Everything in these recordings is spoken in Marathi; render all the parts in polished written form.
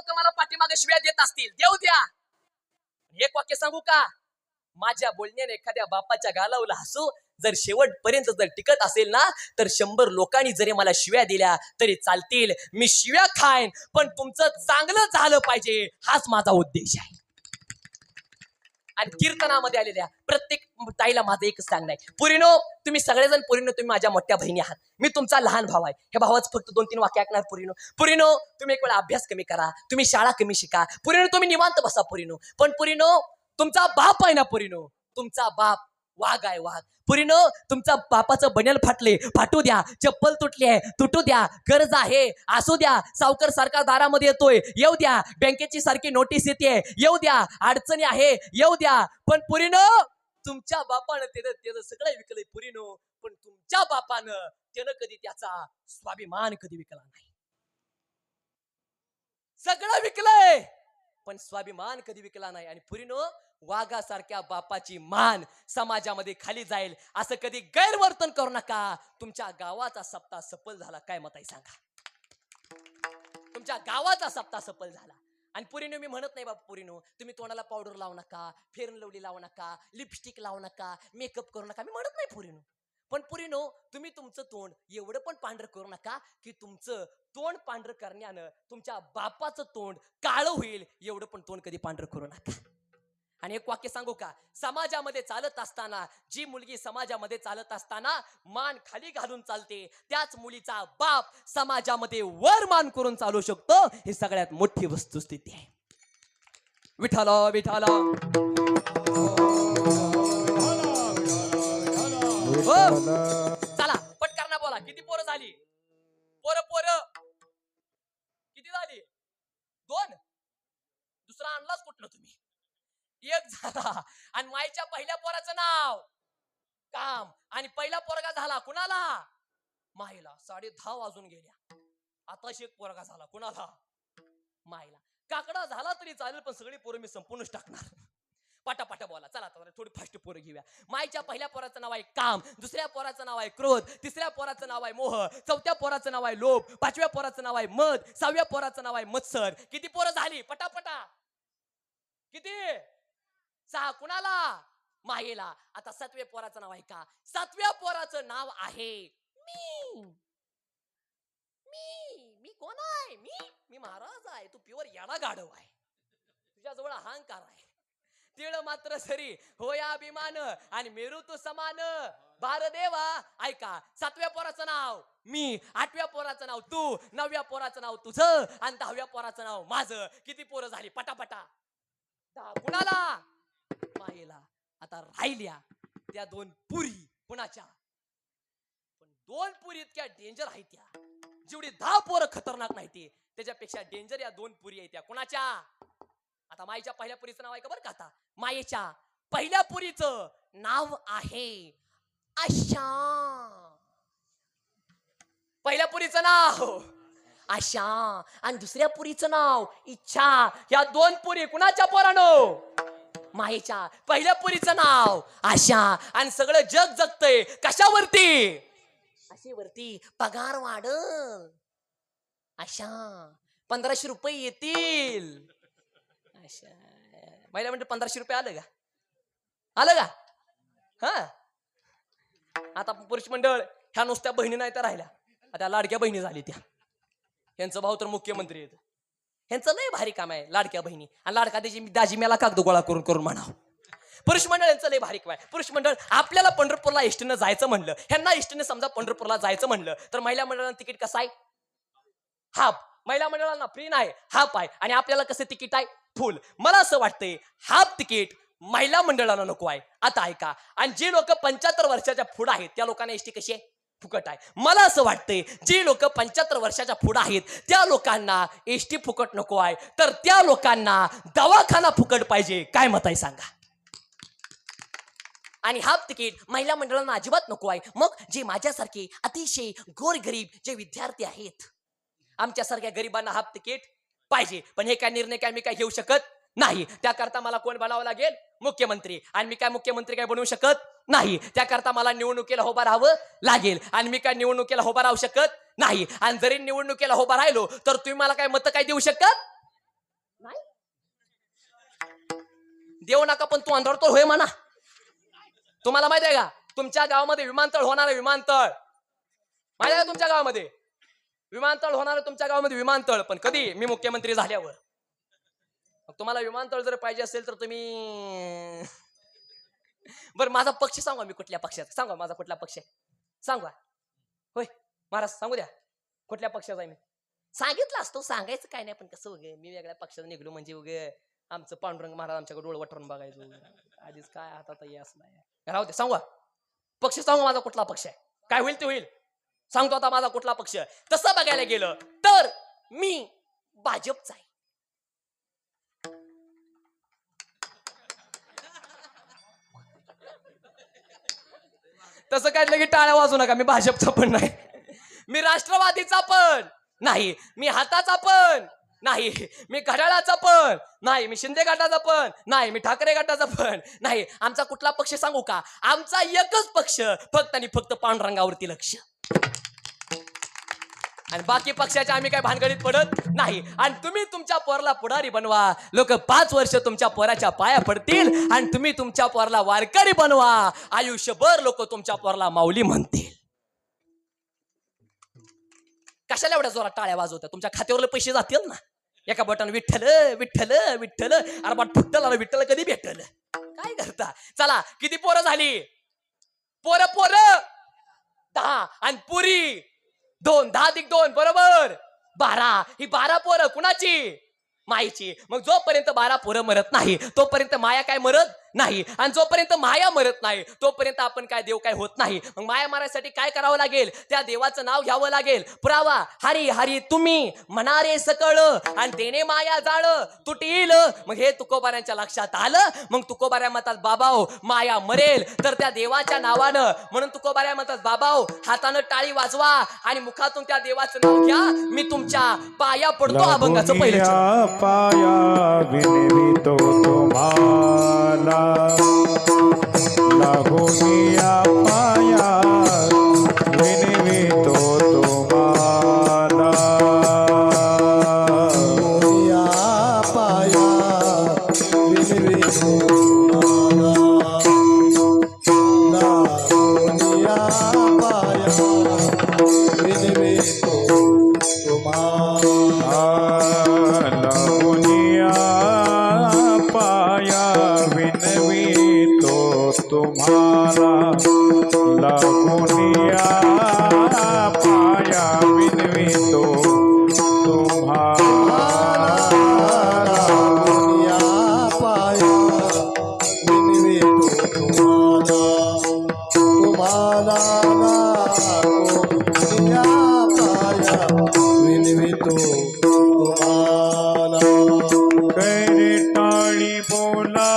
लोक मला पाठीमागे शिव्या देत असतील, देऊ द्या. एक वाक्य सांगू का, माझ्या बोलण्याने एखाद्या बापाच्या गालावला हसू जर शेवटपर्यंत जर टिकत असेल ना, तर 100 लोकांनी जरी मला शिव्या दिल्या तरी चालतील. मी शिव्या खाईन, पण तुमचं चांगलं झालं पाहिजे, हाच माझा उद्देश आहे. आणि कीर्तनामध्ये आलेल्या प्रत्येक ताईला माझं एकच सांगणं आहे, पुरीनो तुम्ही सगळेजण, पुरीनो तुम्ही माझ्या मोठ्या बहिणी आहात, मी तुमचा लहान भाव आहे. हे भावाचं फक्त 2-3 वाक्य ऐकणार. पुरीनो पुरीनो तुम्ही एक वेळा अभ्यास कमी करा, तुम्ही शाळा कमी शिका, पुरीनो तुम्ही निवांत बसा पुरीनो. पण पुरीनो तुमचा बाप आहे ना पुरीनो, तुमचा बाप वाघ आहे, वाघ. पुरीनो तुमचा बापाचं बनेल फाटू द्या, चप्पल तुटली आहे तुटू द्या, कर्ज आहे असू द्या, सावकार सारखा दारामध्ये येतोय येऊ द्या, बँकेची सारखी नोटीस येते येऊ द्या, अडचणी आहे येऊ द्या, पण पुरीनो तुमच्या बापानं त्यानं सगळं विकलंय पुरीनो, पण तुमच्या बापानं त्यानं कधी त्याचा स्वाभिमान कधी विकला नाही. सगळं विकलंय पण स्वाभिमान कधी विकला नाही. आणि पुरीनो वाघासारख्या बापाची मान समाजामध्ये खाली जाईल असं कधी गैरवर्तन करू नका. तुमच्या गावाचा सप्ताह सफल झाला, काय मत आहे सांगा. तुमच्या गावाचा सप्ताह सफल झाला. आणि पुरीनो मी म्हणत नाही बाबा, पुरीनो तुम्ही तोंडाला पावडर लावू नका, फेअर लवली लावू नका, लिपस्टिक लावू नका, मेकअप करू नका, मी म्हणत नाही पुरीनो. पण पुरीनो तुम्ही तुमचं तोंड एवढं पण पांढरं करू नका की तुमचं तोंड पांढरं करण्यानं तुमच्या बापाचं तोंड काळं होईल, एवढं पण तोंड कधी पांढरं करू नका. आणि एक वाक्य सांगू का, समाजामध्ये चालत असताना, जी मुलगी समाजामध्ये चालत असताना मान खाली घालून चालते, त्याच मुलीचा बाप समाजामध्ये वर मान करून चालू शकतो, ही सगळ्यात मोठी वस्तुस्थिती आहे. विठाला विठाला चला पटकन बोला, किती पोरं झाली? पोरं किती झाली? 2. दुसरा आणलाच कुठलं तुम्ही? 1 झाला. आणि माईच्या पहिल्या पोराचं नाव काम, आणि पहिला पोरगा झाला कुणाला? माईला. 10:30 वाजून गेल्या, आता एक पोरगा झाला कुणाला? माईला. काकडा झाला तरी चालेल, पण सगळी पोरं मी संपूर्णच टाकणार. पटापटा बोला, चला आता थोडी फास्ट पोरं घेऊया. माईच्या पहिल्या पोराचं नाव आहे काम, दुसऱ्या पोराचं नाव आहे क्रोध, तिसऱ्या पोराचं नाव आहे मोह, चौथ्या पोराचं नाव आहे लोभ, 5व्या पोराचं नाव आहे मद, 6व्या पोराचं नाव आहे मत्सर. किती पोरं झाली? पटापटा. किती? 6. कुणाला? मायेला. आता 7व्या पोराचं नाव आहे का? 7व्या पोराचं नाव आहे मी. मी कोण आहे? मी महाराज आहे, तू प्युअर येडा गाढव आहे, तुझ्याजवळ अहंकार आहे. तिळ मात्र सरी होया अभिमान, आणि मेरू तू समान भारदेवा. ऐका, 7व्या पोराचं नाव मी, 8व्या पोराचं नाव तू, 9व्या पोराचं नाव तुझं, आणि 10व्या पोराचं नाव माझं. किती पोरं झाली? पटापटा. 10. कुणाला? मायेला. आता राहिल्या त्या 2 पुरी. कुणाच्या? पण 2 पुरी इतक्या डेंजर आहेत त्या, जेवढी 10 पोरं खतरनाक नाही ती, त्याच्यापेक्षा डेंजर या 2 पुरी आहेत त्या. कुणाच्या? आता माईच्या पहिल्या पुरीचं नाव आहे का बरं का? आता मायेच्या पहिल्या पुरीचं नाव आहे आशा. पहिल्या पुरीचं नाव आशा, आणि दुसऱ्या पुरीचं नाव इच्छा. या 2 पुरी कुणाच्या पोरानो? मायेच्या. पहिल्या पुरीचं नाव आशा, आणि सगळं जग जगतय कशावरती? आशेवरती. पगार वाढल आशा, 1500 रुपये येतील आशा. महिला म्हणजे 1500 रुपये आलं का? आलं का? हा. आता पुरुष मंडळ ह्या नुसत्या बहिणी नाही तर राहिल्या, आता लाडक्या बहिणी झाली त्या. यांचं भाऊ तर मुख्यमंत्री आहेत, यांचं लय भारी काम आहे लाडक्या बहिणी. आणि लाडका दाजी मेला कागद गोळा करून करून म्हणाव. पुरुष मंडळ यांचं लय भारी काम आहे. पुरुष मंडळ आपल्याला पंढरपूरला एसटीनं जायचं म्हणलं, ह्यांना एसटीने समजा पंढरपूरला जायचं म्हणलं, तर महिला मंडळाला तिकीट कसं आहे? हाफ. महिला मंडळांना फ्री नाही, हाफ आहे. आणि आपल्याला कसं तिकीट आहे? फुल. मला असं वाटतंय हाफ तिकीट महिला मंडळाला नको आहे. आता ऐका, आणि जे लोक 75 वर्षाच्या पुढे आहेत त्या लोकांना एसटी कशी आहे? फुकट आहे. मला असं वाटतंय जे लोक 75 वर्षाच्या पुढे आहेत त्या लोकांना एसटी फुकट नको आहे, तर त्या लोकांना दवाखाना फुकट पाहिजे. काय मत आहे सांगा? आणि हाफ तिकीट महिला मंडळांना अजिबात नको आहे. मग जे माझ्यासारखे अतिशय गोरगरीब जे विद्यार्थी आहेत, आमच्यासारख्या गरिबांना हाफ तिकीट पाहिजे. पण हे काय निर्णय काय मी काय घेऊ शकत नाही. त्याकरता मला कोण बनावं लागेल? मुख्यमंत्री. आणि मी काय मुख्यमंत्री काय बनवू शकत नाही. त्याकरता मला निवडणुकीला उभा राहावं लागेल, आणि मी काय निवडणुकीला उभा राहू शकत नाही. आणि जरी निवडणुकीला उभा राहिलो तर तुम्ही मला काय मत काय देऊ शकत देऊ नका पण तू अंधार तर होय म्हणा. तुम्हाला माहिती आहे का तुमच्या गावामध्ये विमानतळ होणार आहे? विमानतळ माहिती आहे का तुमच्या गावामध्ये विमानतळ होणार आहे? तुमच्या गावामध्ये विमानतळ, पण कधी? मी मुख्यमंत्री झाल्यावर. तुम्हाला विमानतळ जर पाहिजे असेल तर तुम्ही बरं माझा पक्ष सांगा, मी कुठल्या पक्षाचा सांगा, माझा कुठला पक्ष आहे सांगा. होय महाराज सांगू द्या कुठल्या पक्षाचा आहे. मी सांगितलं असतो, सांगायचं काय नाही, पण कसं उगे मी वेगळ्या पक्षात निघलो म्हणजे उगे आमचं पांडुरंग महाराज आमच्याकडे डोळ वटरून बघायचो. आधीच काय हातात येस नाही. राहू दे, सांगा पक्ष सांगू माझा कुठला पक्ष आहे. काय होईल ते होईल. सांगतो आता माझा कुठला पक्ष. तसं बघायला गेलं तर मी भाजपचा आहे. तसं काय की टाळ्या वाजू नका. मी भाजपचा पण नाही, मी राष्ट्रवादीचा पण नाही, मी हाताचा पण नाही, मी घड्याळाचा पण नाही, मी शिंदे गटाचा पण नाही, मी ठाकरे गटाचा पण नाही. आमचा कुठला पक्ष सांगू का? आमचा एकच पक्ष, फक्त आणि फक्त पांडुरंगावरती लक्ष. आणि बाकी पक्षाच्या आम्ही काय भानगडीत पडत नाही. आणि तुम्ही तुमच्या पोराला पुढारी बनवा. लोक 5 वर्ष तुमच्या पोराच्या पाया पडतील आणि तुम्ही तुमच्या पोराला वारकरी बनवा. आयुष्यभर लोक तुमच्या पोराला माऊली म्हणतील. कशाला एवढ्या जोरात टाळ्या वाजवतात? तुमच्या खात्यावरले पैसे जातील ना. एका बटन विठ्ठल विठ्ठल विठ्ठल, अरे बट फुट्टल आला विठ्ठल कधी भेटल. काय करता? चला किती पोरं झाली? पोरं 10 आणि पुरी 2, 10 अधिक 2 बरोबर 12. ही 12 पोरं कुणाची? मायेची. मग जोपर्यंत 12 पोरं मरत नाही तोपर्यंत माया काय मरत नाही. आणि जोपर्यंत माया मरत नाही तोपर्यंत आपण काय देव काय होत नाही. मग माया मारायसाठी काय करावं लागेल? त्या देवाचं नाव घ्यावं लागेल. पुरावा हरी हरी तुम्ही म्हणारे सकळ आणि देणे माया जाळ तुटील. मग हे तुकोबाऱ्यांच्या लक्षात आलं. मग तुकोबाऱ्या म्हणतात बाबाओ माया मरेल तर त्या देवाच्या नावानं. म्हणून तुकोबाऱ्या म्हणतात बाबाओ हातानं टाळी वाजवा आणि मुखातून त्या देवाचं नाव घ्या. मी तुमच्या पाया पडतो. अभंगाचं पहिलं पाया विनवितो तुम्हाला, लागोनिया पाया विनवितो तुम्हाला. लागोनिया पाया विनवितो तुम्हाला, लागोनिया पाया विनवितो तुम्हाला. तुम्हाला लागोनिया पाया विनवितो तुम्हाला, लागोनिया पाया विनवितो तुम्हाला, तुम्हाला लागोनिया पाया विनवितो तुम्हाला. कैरे टाळी बोला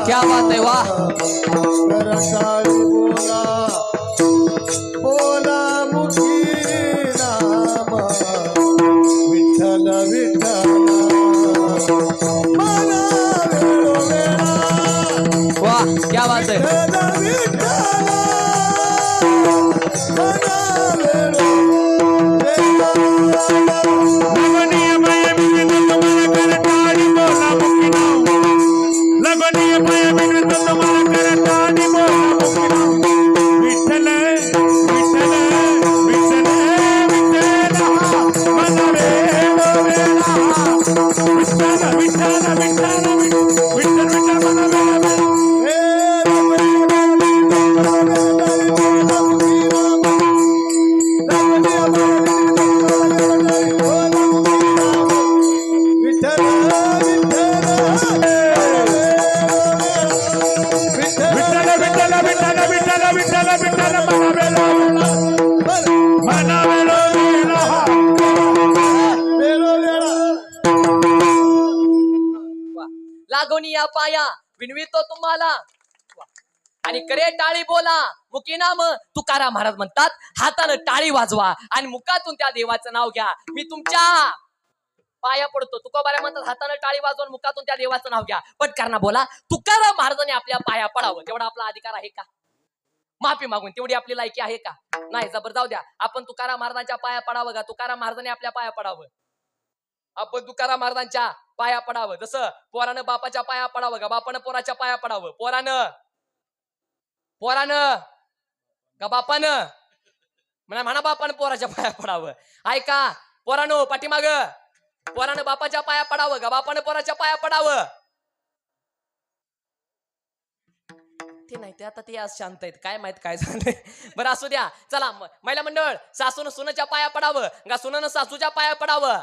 क्या बात है, वाह. बोला बोला मुखी नाम विठ्ठल विठ्ठल मना वेळो वेळा. वाह क्या बात है. विठ्ठल मना वेळो लागून या पाया विनवितो तुम्हाला. आणि करे टाळी बोला मुखी नाम तुकाराम महाराज म्हणतात हातानं टाळी वाजवा आणि मुखातून त्या देवाचं नाव घ्या. मी तुमच्या पाया पडतो. तुकोबाऱ्या म्हणतात हातानं टाळी वाजवून मुखातून त्या देवाचं नाव घ्या. पटकरना बोला तुकाराम महाराजांनी आपल्या पाया पडावं. तेवढा आपला अधिकार आहे का? माफी मागून तेवढी आपली लायकी आहे का? नाही. जबर जाऊ द्या. आपण तुकाराम महाराजांच्या पाया पडावं का? तुकाराम महाराजांनी आपल्या पाया पडावं. आपण तुकाराम महाराजांच्या पाया पडावं. जसं पोरानं बापाच्या पाया पडावं का? बापानं पोराच्या पाया पडावं. पोरानं का बापानं म्हणा बापानं पोराच्या पाया पडावं. ऐका पोरानो पाठीमाग पोरानं बापाच्या पाया पडावं का? बापानं पोराच्या पाया पडावं. ते नाही ते आता ते आज शांत आहेत काय माहित काय झालंय. बरं असू द्या. चला महिला मंडळ सासून सुनाच्या पाया पडावं का सुनानं सासूच्या पाया पडावं?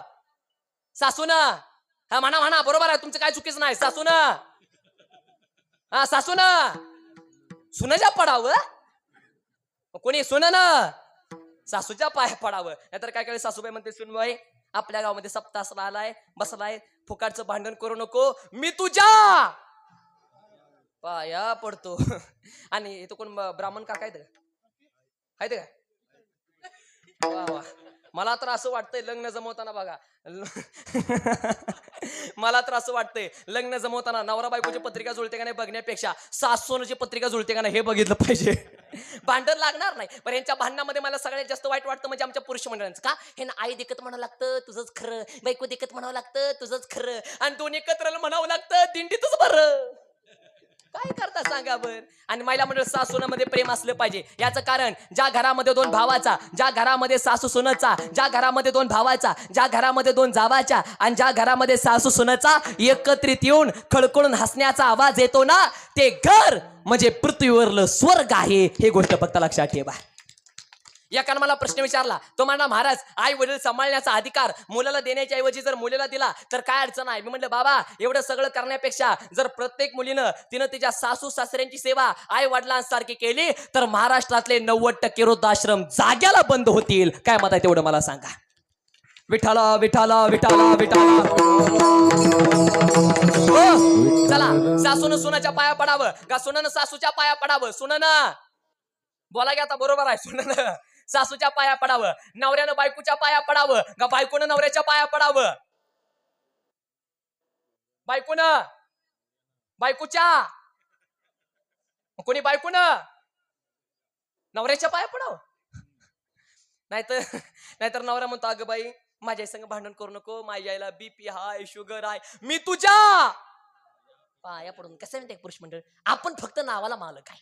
सासून हा म्हणा बरोबर आहे तुमचं काय चुकीच नाही. सासून हा सासून सुनाच्या पडावं. कोणी सुनन सासूच्या पाया पडावं. नाहीतर काय काय सासूबाई म्हणते सुनबाई आपल्या गावामध्ये सप्ताह आलाय बसलाय फुकाटचं भांडण करू नको मी तुझ्या पाया पडतो. आणि इथं कोण ब्राह्मण काका आहेत का? वा वा. मला तर असं वाटतंय लग्न जमवताना बघा मला तर असं वाटतंय लग्न जमवताना नवरा बायकोची पत्रिका जुळते का नाही बघण्यापेक्षा सासूची पत्रिका जुळते का नाही हे बघितलं पाहिजे. भांडण लागणार नाही. पण यांच्या भांडणामध्ये मला सगळ्यात जास्त वाईट वाटतं म्हणजे आमच्या पुरुष मंडळांचं. का हे ना आई देखत म्हणावं लागतं तुझंच खरं, बायको देखत म्हणावं लागतं तुझंच खरं, आणि दोन एकत्र म्हणावं लागतं दिंडीतच बरं. काय करता सांगा बर. आणि महिला मंडळ सासूनामध्ये प्रेम असलं पाहिजे. याचं कारण ज्या घरामध्ये दोन भावाचा, ज्या घरामध्ये सासू सुनाचा, ज्या घरामध्ये दोन भावाचा, ज्या घरामध्ये दोन जावाच्या आणि ज्या घरामध्ये सासू सुनाचा एकत्रित येऊन खळखळून हसण्याचा आवाज येतो ना ते घर म्हणजे पृथ्वीवरलं स्वर्ग आहे. हे गोष्ट फक्त लक्षात ठेवा. एकानं मला प्रश्न विचारला तो म्हणला महाराज आई वडील सांभाळण्याचा अधिकार मुलाला देण्याच्या ऐवजी जर मुलीला दिला तर काय अडचण आहे? मी म्हटलं बाबा एवढं सगळं करण्यापेक्षा जर प्रत्येक मुलीनं तिनं तिच्या सासू सासऱ्यांची सेवा आई वडिलांसारखी केली तर महाराष्ट्रातले 90% वृद्धाश्रम जाग्याला बंद होतील. काय मत आहे तेवढं मला सांगा. विठाला विठाला विठाला विठाला. चला सासून सुनाच्या पाया पडावं का सुनानं सासूच्या पाया पडावं? सुनानं बोला घ्या आता बरोबर आहे. सुनानं सासूच्या पाया पडावं, नवऱ्यानं बायकोच्या पाया पडावं का बायकोनं नवऱ्याच्या पाया पडावं? बायकोनं बायकोच्या, कोणी बायकोनं नवऱ्याच्या पाया पडावं. नाहीतर नवरा म्हणतो अगं बाई माझ्या संग भांडण करू नको, माझ्या आईला बीपी हाय शुगर आहे, मी तुझ्या पाया पडून. कसं म्हणते पुरुष मंडळ आपण फक्त नावाला मालक आहे,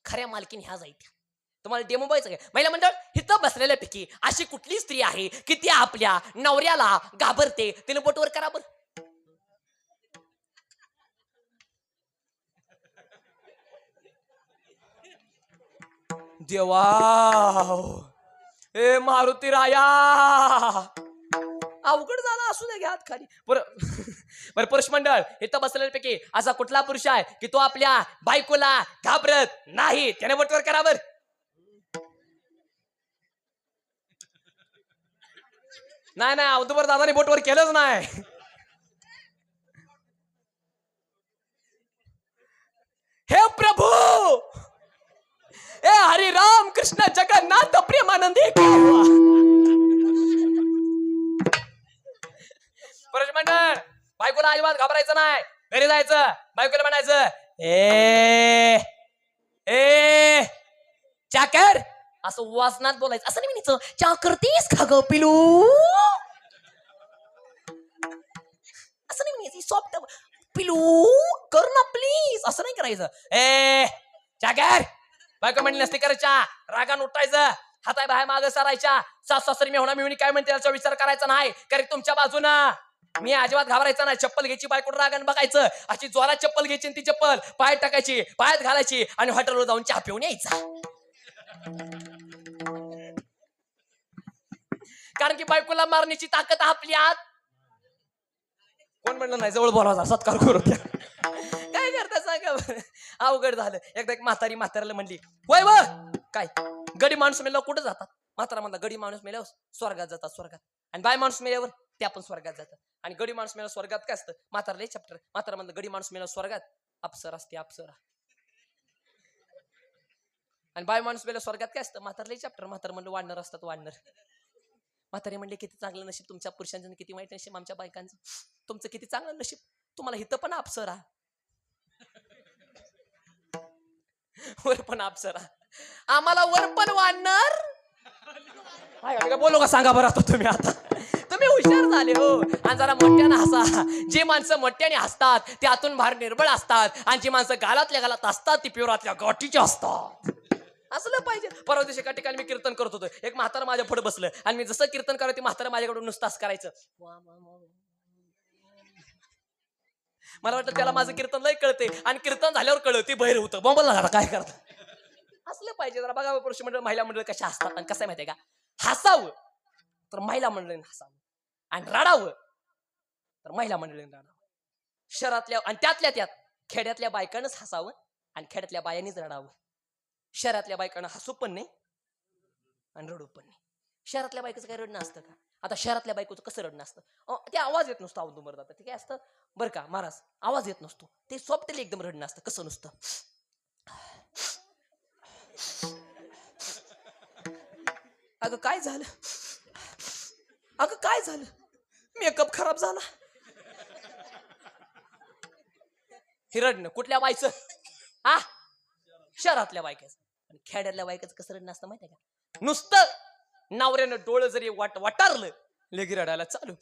खऱ्या मालकीन ह्या जायत्या. तुम्हाला डेमो बघायचं काय? महिला मंडळ इथं बसलेल्यापैकी अशी कुठली स्त्री आहे की ती आपल्या नवऱ्याला घाबरते? तिने बोटवर करा बर. देवा ए मारुती राया अवघड झाला. असू दे घ्या हात खाली. बरं पुरुष मंडळ इथं बसलेल्यापैकी असा कुठला पुरुष आहे की तो आपल्या बायकोला घाबरत नाही? त्याने बोटवर करा बर. नाही अवधूबर दादाने बोटवर केलंच नाही. हे प्रभू ए हरि राम कृष्ण जगन्नाथ प्रेमानंदी क्या हुआ? पुरुष मंडळ बायकोला अजिबात घाबरायचं नाही. घरी जायचं बायकोला म्हणायचं ए चाकर असं वासनात बोलायचं. असं नाही म्हणायचं चा करतेस का ग पिलू, असं नाही म्हणायचं सॉफ्ट पिलू कर ना प्लीज, असं नाही करायचं. ए चाकर बायको म्हणली नसते करायच्या, रागान उठायचं, हाताय बाहेर मागं सरायच्या. सासू सासरी मी होणार मी काय म्हणते याचा विचार करायचा नाही. कारण तुमच्या बाजूनं मी अजिबात घाबरायचं नाही. चप्पल घ्यायची बायको रागान बघायचं, अशी जोरात चप्पल घ्यायची आणि ती चप्पल पायात टाकायची, पायात घालायची आणि हॉटेलवर जाऊन चहा पिऊन यायचा. कारण की बायकोला मारण्याची ताकद आपली आत. कोण म्हणलं नाही जवळ बोलायचा सत्कार करू द्या. काय करता सांगा बरं. अवघड झालं. एकदा एक म्हाताऱ्याला म्हणली होय व काय गडी माणसं म्हणलं कुठं जातात? म्हातारा म्हणला गडी माणूस मेल्यावर स्वर्गात जातात स्वर्गात, आणि बाय माणूस मेल्यावर त्या पण स्वर्गात जातात. आणि गडी माणूस मेल्यावर स्वर्गात काय असतं? म्हातारा लय चॅप्टर. म्हातारा म्हणलं गडी माणूस मेल्यावर स्वर्गात अप्सरा असते अप्सरा, आणि बाय माणूस मेल्यावर स्वर्गात काय असतं? म्हातारा लय चॅप्टर. म्हातारा म्हणलं वाढणार असतात वाढणार. म्हातारे म्हणले किती चांगलं नशीब तुमच्या पुरुषांचं, किती वाईट नशीब आमच्या बायकांचं. तुमचं किती चांगलं नशीब, तुम्हाला हिथं पण अप्सरा वर पण अप्सरा, आम्हाला वर पण वाढणार. काय बोलू का सांगा बरं आता तुम्ही. आता तुम्ही हुशार झाले हो. आणि जरा मोठ्यानं हसा. जी माणसं मोठ्याने हसतात ते आतून बाहेर निर्बळ असतात, आणि जी माणसं गालातल्या गालात असतात ती पिवरातल्या गाठीची असतात. असलं पाहिजे. परवा दिवशी एका ठिकाणी मी कीर्तन करत होतो. एक म्हातारा माझ्या पुढे बसलं, आणि मी जसं कीर्तन करत ते म्हातारा माझ्याकडून नुसताच करायचं. मला वाटलं त्याला माझं कीर्तन लय कळते, आणि कीर्तन झाल्यावर कळत ते बहिर होतं. बोंबला झाला काय करत. असलं पाहिजे जरा. बघा पुरुष मंडळ महिला मंडळ कशा असतात. आणि कसं माहितीये का, हसावं तर महिला मंडळीने हसावं, आणि रडावं तर महिला मंडळीने रडावं. शहरातल्या आणि त्यातल्या त्यात खेड्यातल्या बायकांनाच हसावं, आणि खेड्यातल्या बायांनीच रडावं. शहरातल्या बायकांना हसू पण नाही आणि रडू पण नाही. शहरातल्या बायकोचं काही रडणं असतं का? आता शहरातल्या बायकोचं कसं रडणं असतं? ते आवाज येत नसतो औदुंबर जातं. ते काय असतं बरं का महाराज, आवाज येत नसतो. ते सॉफ्टली एकदम रडणं असतं. कसं नुसतं अगं काय झालं, अगं काय झालं, मेकअप खराब झाला. हे रडणं कुठल्या बायचं? शहरातल्या बायकाचं. आणि खेड्यातल्या बायकाचं कसं रडणं असतं माहितीये का? नुसतं नवऱ्यानं डोळं जरी वाटारलं लगी रडायला चालू.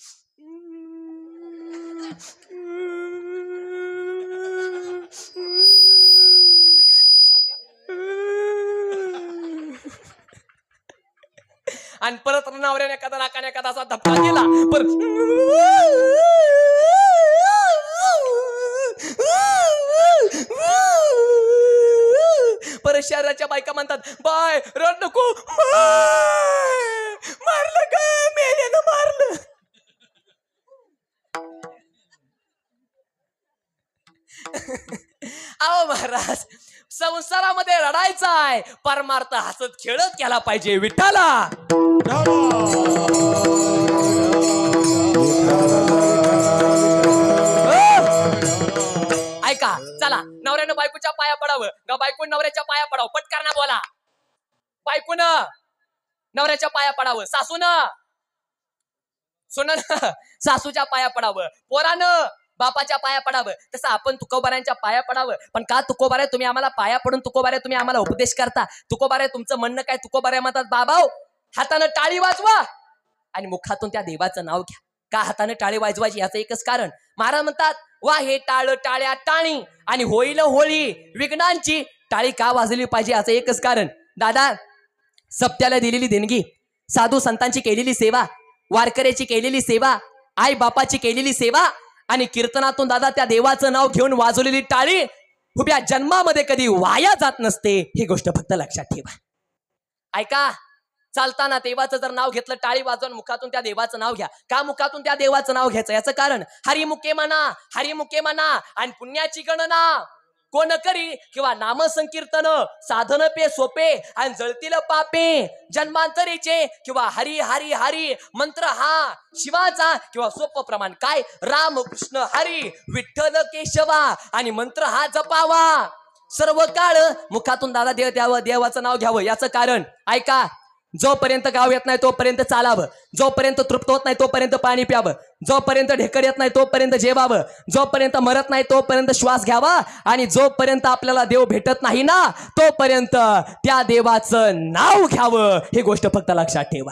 आणि परत नवऱ्याने एखादा नाकाने एखादा असा धक्का दिला परत परत शहराच्या बायका म्हणतात बाय रड नको, मारलं का मेल्यानं मारलं. अहो महाराज, संसारामध्ये रडायचा आहे, परमार्थ हसत खेळत केला पाहिजे. विठ्ठला ऐका, चला नवऱ्यानं बायकोच्या पाया पडावं का बायकोन नवऱ्याच्या पाया पडावं? पटकन बोला. बायकोन नवऱ्याच्या पाया पडावं, सासून सुनन सासूच्या पाया पडावं, पोरानं बापाच्या पाया पडावं. तसं आपण तुकोबाऱ्यांच्या पाया पडावं. पण का तुकोबाऱ्या तुम्ही आम्हाला पाया पडून तुकोबाऱ्या तुम्ही आम्हाला उपदेश करता? तुकोबाऱ्या तुमचं म्हणणं काय? तुकोबाऱ्या म्हणतात बाबाओ हातानं टाळी वाजवा आणि मुखातून त्या देवाचं नाव घ्या. का हातानं टाळी वाजवायची? याचं एकच कारण. महाराज म्हणतात वा हे टाळ टाळ्या टाणी आणि होईल होळी विघ्नांची टाळी का वाजली पाहिजे? याचं एकच कारण. दादा, सप्त्याला दिलेली देणगी, साधू संतांची केलेली सेवा, वारकऱ्याची केलेली सेवा, आई बापाची केलेली सेवा आणि कीर्तनातून दादा त्या देवाचं नाव घेऊन वाजवलेली टाळी उभ्या जन्मामध्ये कधी वाया जात नसते. ही गोष्ट फक्त लक्षात ठेवा. ऐका, चालताना देवाचं जर नाव घेतलं टाळी वाजवून मुखातून त्या देवाचं नाव घ्या. का मुखातून त्या देवाचं नाव घ्यायचं? याचं कारण हरिमुखे म्हणा, हरिमुखे म्हणा आणि पुण्याची गणना कोण करी किंवा नाम संकीर्तन साधन पे सोपे आणि जळतील पापे जन्मांतरीचे किंवा हरी हरी हरी मंत्र हा शिवाचा किंवा सोप प्रमाण काय? राम कृष्ण हरी विठ्ठल केशवा आणि मंत्र हा जपावा. सर्व काळ मुखातून दादा देव द्यावं, देवाचं नाव घ्यावं. याचं कारण ऐका, जोपर्यंत गाव येत नाही तोपर्यंत चालावं, जोपर्यंत तृप्त होत नाही तोपर्यंत पाणी प्यावं, जोपर्यंत ढेकर येत नाही तोपर्यंत जेवावं, जोपर्यंत मरत नाही तोपर्यंत श्वास घ्यावा आणि जोपर्यंत आपल्याला देव भेटत नाही ना तोपर्यंत त्या देवाचं नाव घ्यावं. ही गोष्ट फक्त लक्षात ठेवा.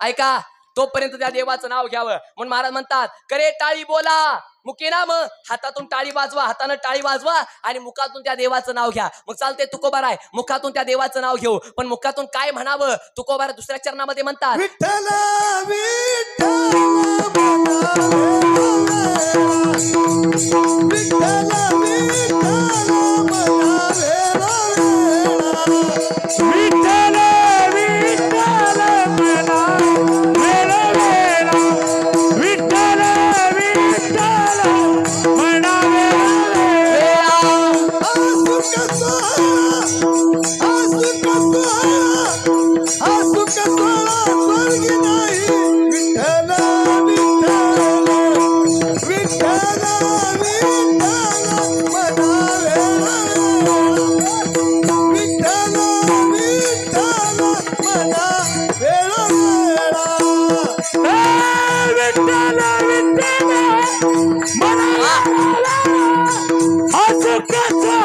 ऐका, तोपर्यंत त्या देवाचं नाव घ्यावं. म्हणून महाराज म्हणतात करे टाळी बोला मुके नाम, हातातून टाळी वाजवा, हातानं टाळी वाजवा आणि मुखातून त्या देवाचं नाव घ्या. मग चालते तुकोबार आहे, मुखातून त्या देवाचं नाव घेऊ, पण मुखातून काय म्हणावं? तुकोबार दुसऱ्या चरणामध्ये म्हणतात विठ्ठल विठ्ठल सोळा स्वर्गी नाही विठ्ठल विठ्ठल विठ्ठल विठ्ठल मना वेळा विठ्ठल विठ्ठल मना वेळा विठ्ठल विठ्ठल मला सुखाचा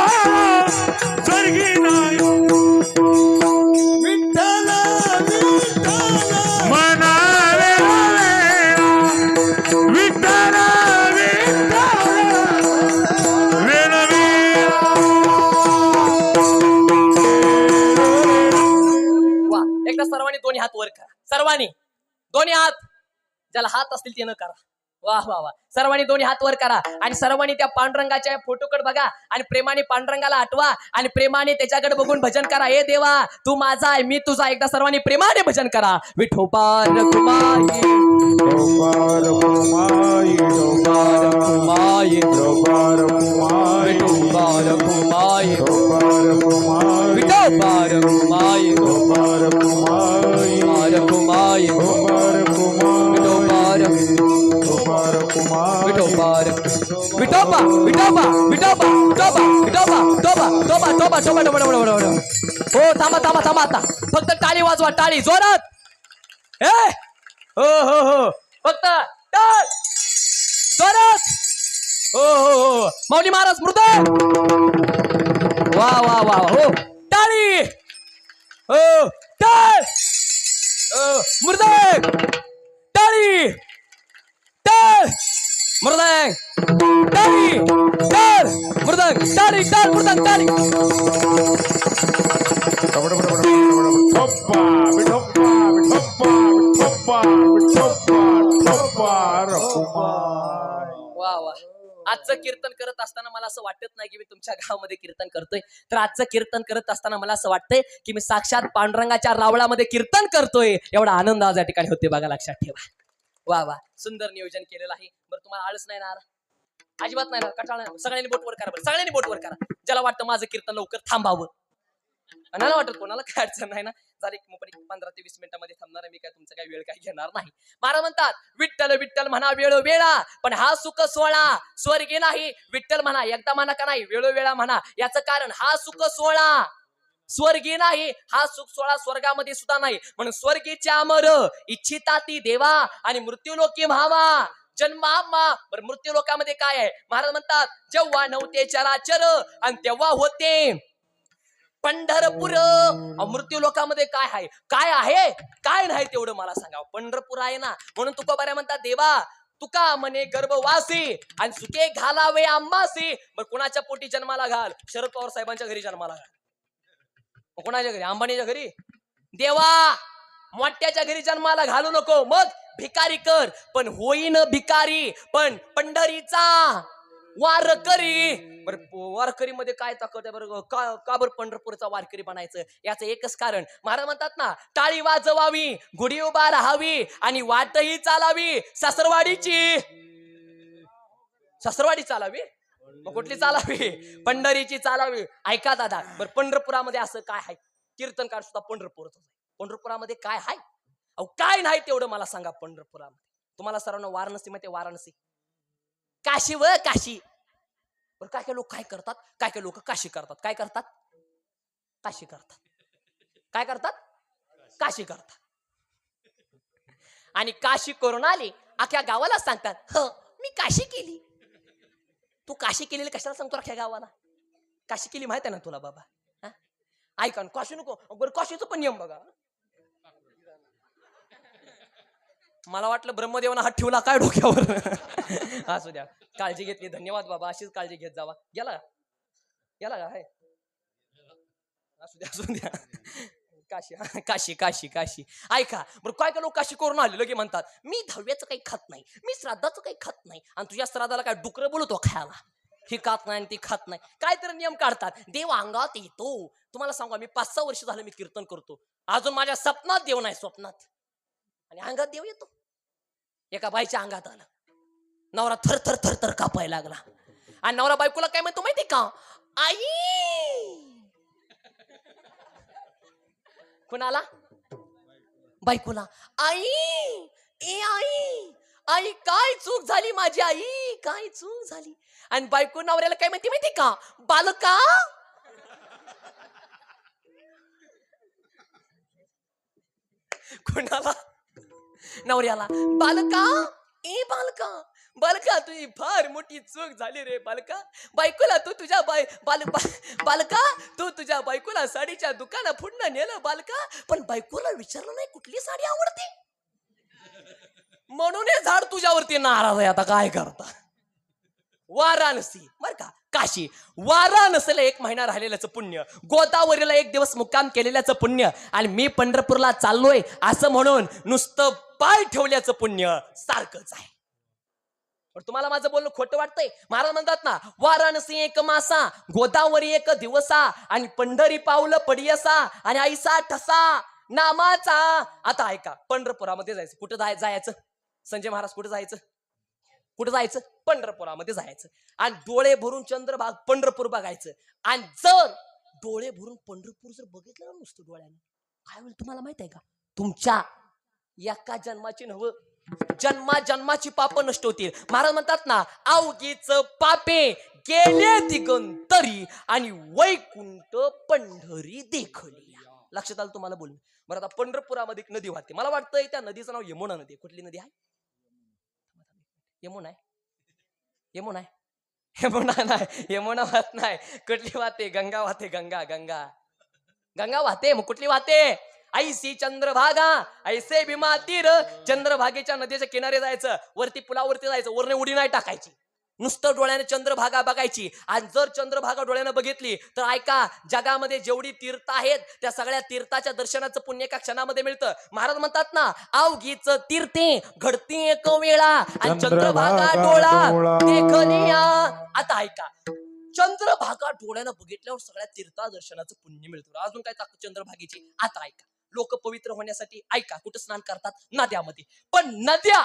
स्वर्गी नाही विठ्ठल विठ्ठल म्हणावे विठ्ठल विठ्ठल वा एकदा सर्वांनी दोन्ही हात वर करा. सर्वांनी दोन्ही हात, ज्याला हात असतील ते न करा. वाह वाह वाह. सर्वांनी दोन्ही हात वर करा आणि सर्वांनी त्या पांडुरंगाच्या फोटोकडे बघा आणि प्रेमाने पांडुरंगाला आठवा आणि प्रेमाने त्याच्याकडे बघून भजन करा. हे देवा तू माझा आहे मी तुझा. एकदा सर्वांनी प्रेमाने भजन करा. विठोबा रखुमाई विठोबा रखुमाई विठोबा रखुमाई विठोबा रखुमाई विठोबा विठोबा विठोबा विठोबा विठोबा विठोबा विठोबा विठोबा विठोबा विठोबा. हो थांबा थांबा थांबा आता फक्त टाळी वाजवा. टाळी जोरात. ए हो हो हो फक्त टाळ जोरात. हो हो हो माऊली महाराज मृदय. वा वा वा हो टाळी. हो टाळ. हो मृदय टाळी टाळ मृदंग टाळी टाळ मृदंग टाळी टाळ मृदंग टाळी. वा वा. आजचं कीर्तन करत असताना मला असं वाटत नाही की मी तुमच्या गावामध्ये कीर्तन करतोय, तर आजचं कीर्तन करत असताना मला असं वाटतंय की मी साक्षात पांडुरंगाच्या रावळामध्ये कीर्तन करतोय. एवढा आनंद आज या ठिकाणी होते बघा, लक्षात ठेवा. वा वा सुंदर नियोजन केलेलं आहे. बरं तुम्हाला आळस नाही ना, अजिबात नाही ना, कटाळ नाही. सगळ्यांनी बोटवर करा. बरं सगळ्यांनी बोटवर करा. ज्याला वाटतं माझं कीर्तन लवकर थांबावं. नाही वाटत कोणाला काय अडचण नाही ना. झाली 15 ते 20 मिनिटांमध्ये थांबणार आहे मी. काय तुमचा काही वेळ काही घेणार नाही. महाराज म्हणतात विठ्ठल विठ्ठल म्हणा वेळो वेळा पण हा सुख सोहळा स्वर्गी नाही. विठ्ठल म्हणा एकदा म्हणा का नाही वेळो वेळा म्हणा. याचं कारण हा सुख सोहळा स्वर्गी नाही. हा सुख सोहळा स्वर्गामध्ये सुद्धा नाही. म्हणून स्वर्गीच्या अमर इच्छिता ती देवा आणि मृत्यूलोकी व्हावा जन्मामा. बरं मृत्यू लोकामध्ये काय आहे? महाराज म्हणतात जेव्हा नव्हते चराचर आणि तेव्हा होते पंढरपूर. मृत्यू लोकामध्ये काय आहे? काय आहे काय नाही तेवढं मला सांगा. पंढरपूर आहे ना. म्हणून तुकोबाऱ्या म्हणतात देवा तुका म्हणे गर्भवासी आणि सुके घालावे आंबासी. बरं कुणाच्या पोटी जन्माला घाल? शरद पवार साहेबांच्या घरी जन्माला घाल. कोणाच्या घरी? अंबानीच्या घरी. देवा मोठ्याच्या घरी जन्माला घालू नको. मग भिकारी कर पण होईन भिकारी पण पंढरीचा वारकरी. बरं वारकरी मध्ये काय ताकद आहे बरं? का बरं पंढरपूरचा वारकरी बनायचं? याचं एकच कारण. महाराज म्हणतात ना टाळी वाजवावी गुढी उभा राहावी आणि वाटही चालावी सासरवाडीची. सासरवाडी चालावी मग कुठली चालावी? पंढरीची चालावी. ऐका दादा बरं पंढरपुरामध्ये असं काय आहे? कीर्तनकार सुद्धा पंढरपूरच. पंढरपुरामध्ये काय आहे? अहो काय नाही तेवढं मला सांगा. पंढरपुरामध्ये तुम्हाला सर्वांना वाराणसी माहिती? वाराणसी काशी व काशी. बरं काय काय लोक काय करतात? काय काय लोक काशी करतात. काय करतात? काशी करतात. काय करतात? काशी करतात. आणि काशी करून आले अख्या गावाला सांगतात ह मी काशी केली. तू काशी केलेली कशाला सांगतो अख्या गावाला? काशी केली माहिती आहे ना तुला बाबा? ऐका काशी नको. बरं काशीचं पण नियम बघा. मला वाटलं ब्रह्मदेवानं हात ठेवला काय डोक्यावर. असू द्या काळजी घेतली. धन्यवाद बाबा. अशीच काळजी घेत जावा. गेला गेला का? असू द्या असू द्या. काशी काशी काशी काशी. ऐका बरं काय काय लोक काशी करून आले लगे म्हणतात मी दहाव्याचं काही खात नाही, मी श्राद्धाचं काही खात नाही. आणि तुझ्या श्राद्धाला काय डुकरं बोलतो खायला? ही खात नाही ती खात नाही. काहीतरी नियम काढतात. देव अंगात येतो. तुम्हाला सांगा मी 5-6 वर्ष झालं मी कीर्तन करतो. अजून माझ्या स्वप्नात देव नाही. स्वप्नात आणि अंगात देव येतो. एका बाईच्या अंगात आला. नवरा थर थर थर थर कापायला लागला आणि नवरा बायकोला काय म्हणतो माहिती का? आई. कुणाला? बायकोला, आई ए आई, आई काय चूक झाली माझी, आई काय चूक झाली. आणि बायको नवऱ्याला काय म्हणते माहिती का, बालका. कोणाला, नवऱ्याला, बालका ए बालका, बालका तुझी फार मोठी चूक झाली रे बालका. बायकोला तू तुझ्या बालका तू तुझ्या बायकोला साडीच्या दुकाना पुढनं नेलं बालका, पण बायकोला विचारलं नाही कुठली साडी आवडते, म्हणून हे झाड तुझ्यावरती नाराज आहे. आता काय करता. वाराणसी बर का, काशी, वाराणसीला 1 महिना राहिलेल्याचं पुण्य, गोदावरीला 1 दिवस मुक्काम केलेल्याचं पुण्य, आणि मी पंढरपूरला चाललोय असं म्हणून नुसतं पाय ठेवल्याचं पुण्य सारखंच आहे. पण तुम्हाला माझं बोलणं खोटं वाटतंय. महाराज म्हणतात ना, वाराणसी 1 मासा, गोदावरी 1 दिवसा, आणि पंढरी पावलं पडियसा, आणि ऐसा ठसा नामाचा. आता ऐका, पंढरपुरामध्ये जायचं. कुठं जायचं संजय महाराज, कुठं जायचं, कुठं जायचं, पंढरपुरामध्ये जायचं, आणि डोळे भरून चंद्रभाग पंढरपूर बघायचं. आणि जर डोळे भरून पंढरपूर जर बघितलं ना नुसतं डोळ्याने, काय होईल तुम्हाला माहित आहे का, तुमच्या एका जन्माची नव्ह, जन्माची पाप नष्ट होतील. महाराज म्हणतात ना, अवघीच पापे गेले दिगंतरी, आणि वैकुंठ पंढरी देखली. लक्षात आलं तुम्हाला बोलणं. बरं, आता पंढरपुरामध्ये एक नदी वाहते, मला वाटतंय त्या नदीचं नाव यमुना नदी. कुठली नदी आहे, यमुना आहे, यमुना आहे, यमुना नाही, यमुना वाहत नाही. कुठली वाहते, गंगा वाहते, गंगा गंगा गंगा वाहते. मग कुठली वाहते, ऐसी चंद्रभागा ऐसे भीमा तीर. चंद्रभागेच्या नदीच्या किनारे जायचं, वरती पुलावरती जायचं, वरने उडी नाही टाकायची, नुसतं डोळ्याने चंद्रभागा बघायची. आणि जर चंद्रभागा डोळ्याने बघितली तर ऐका, जगामध्ये जेवढी तीर्थ आहेत त्या सगळ्या तीर्थाच्या दर्शनाचं पुण्य एका क्षणामध्ये मिळतं. महाराज म्हणतात ना, अवघीच तीर्थे घडती 1 वेळा, आणि चंद्रभागा डोळा देखलिया. आता ऐका, चंद्रभागा डोळ्यानं बघितल्यावर सगळ्या तीर्था दर्शनाचं पुण्य मिळतं. अजून काय ताकद चंद्रभागेची. आता ऐका, लोक पवित्र होण्यासाठी ऐका कुठं स्नान करतात, नद्यामध्ये. पण नद्या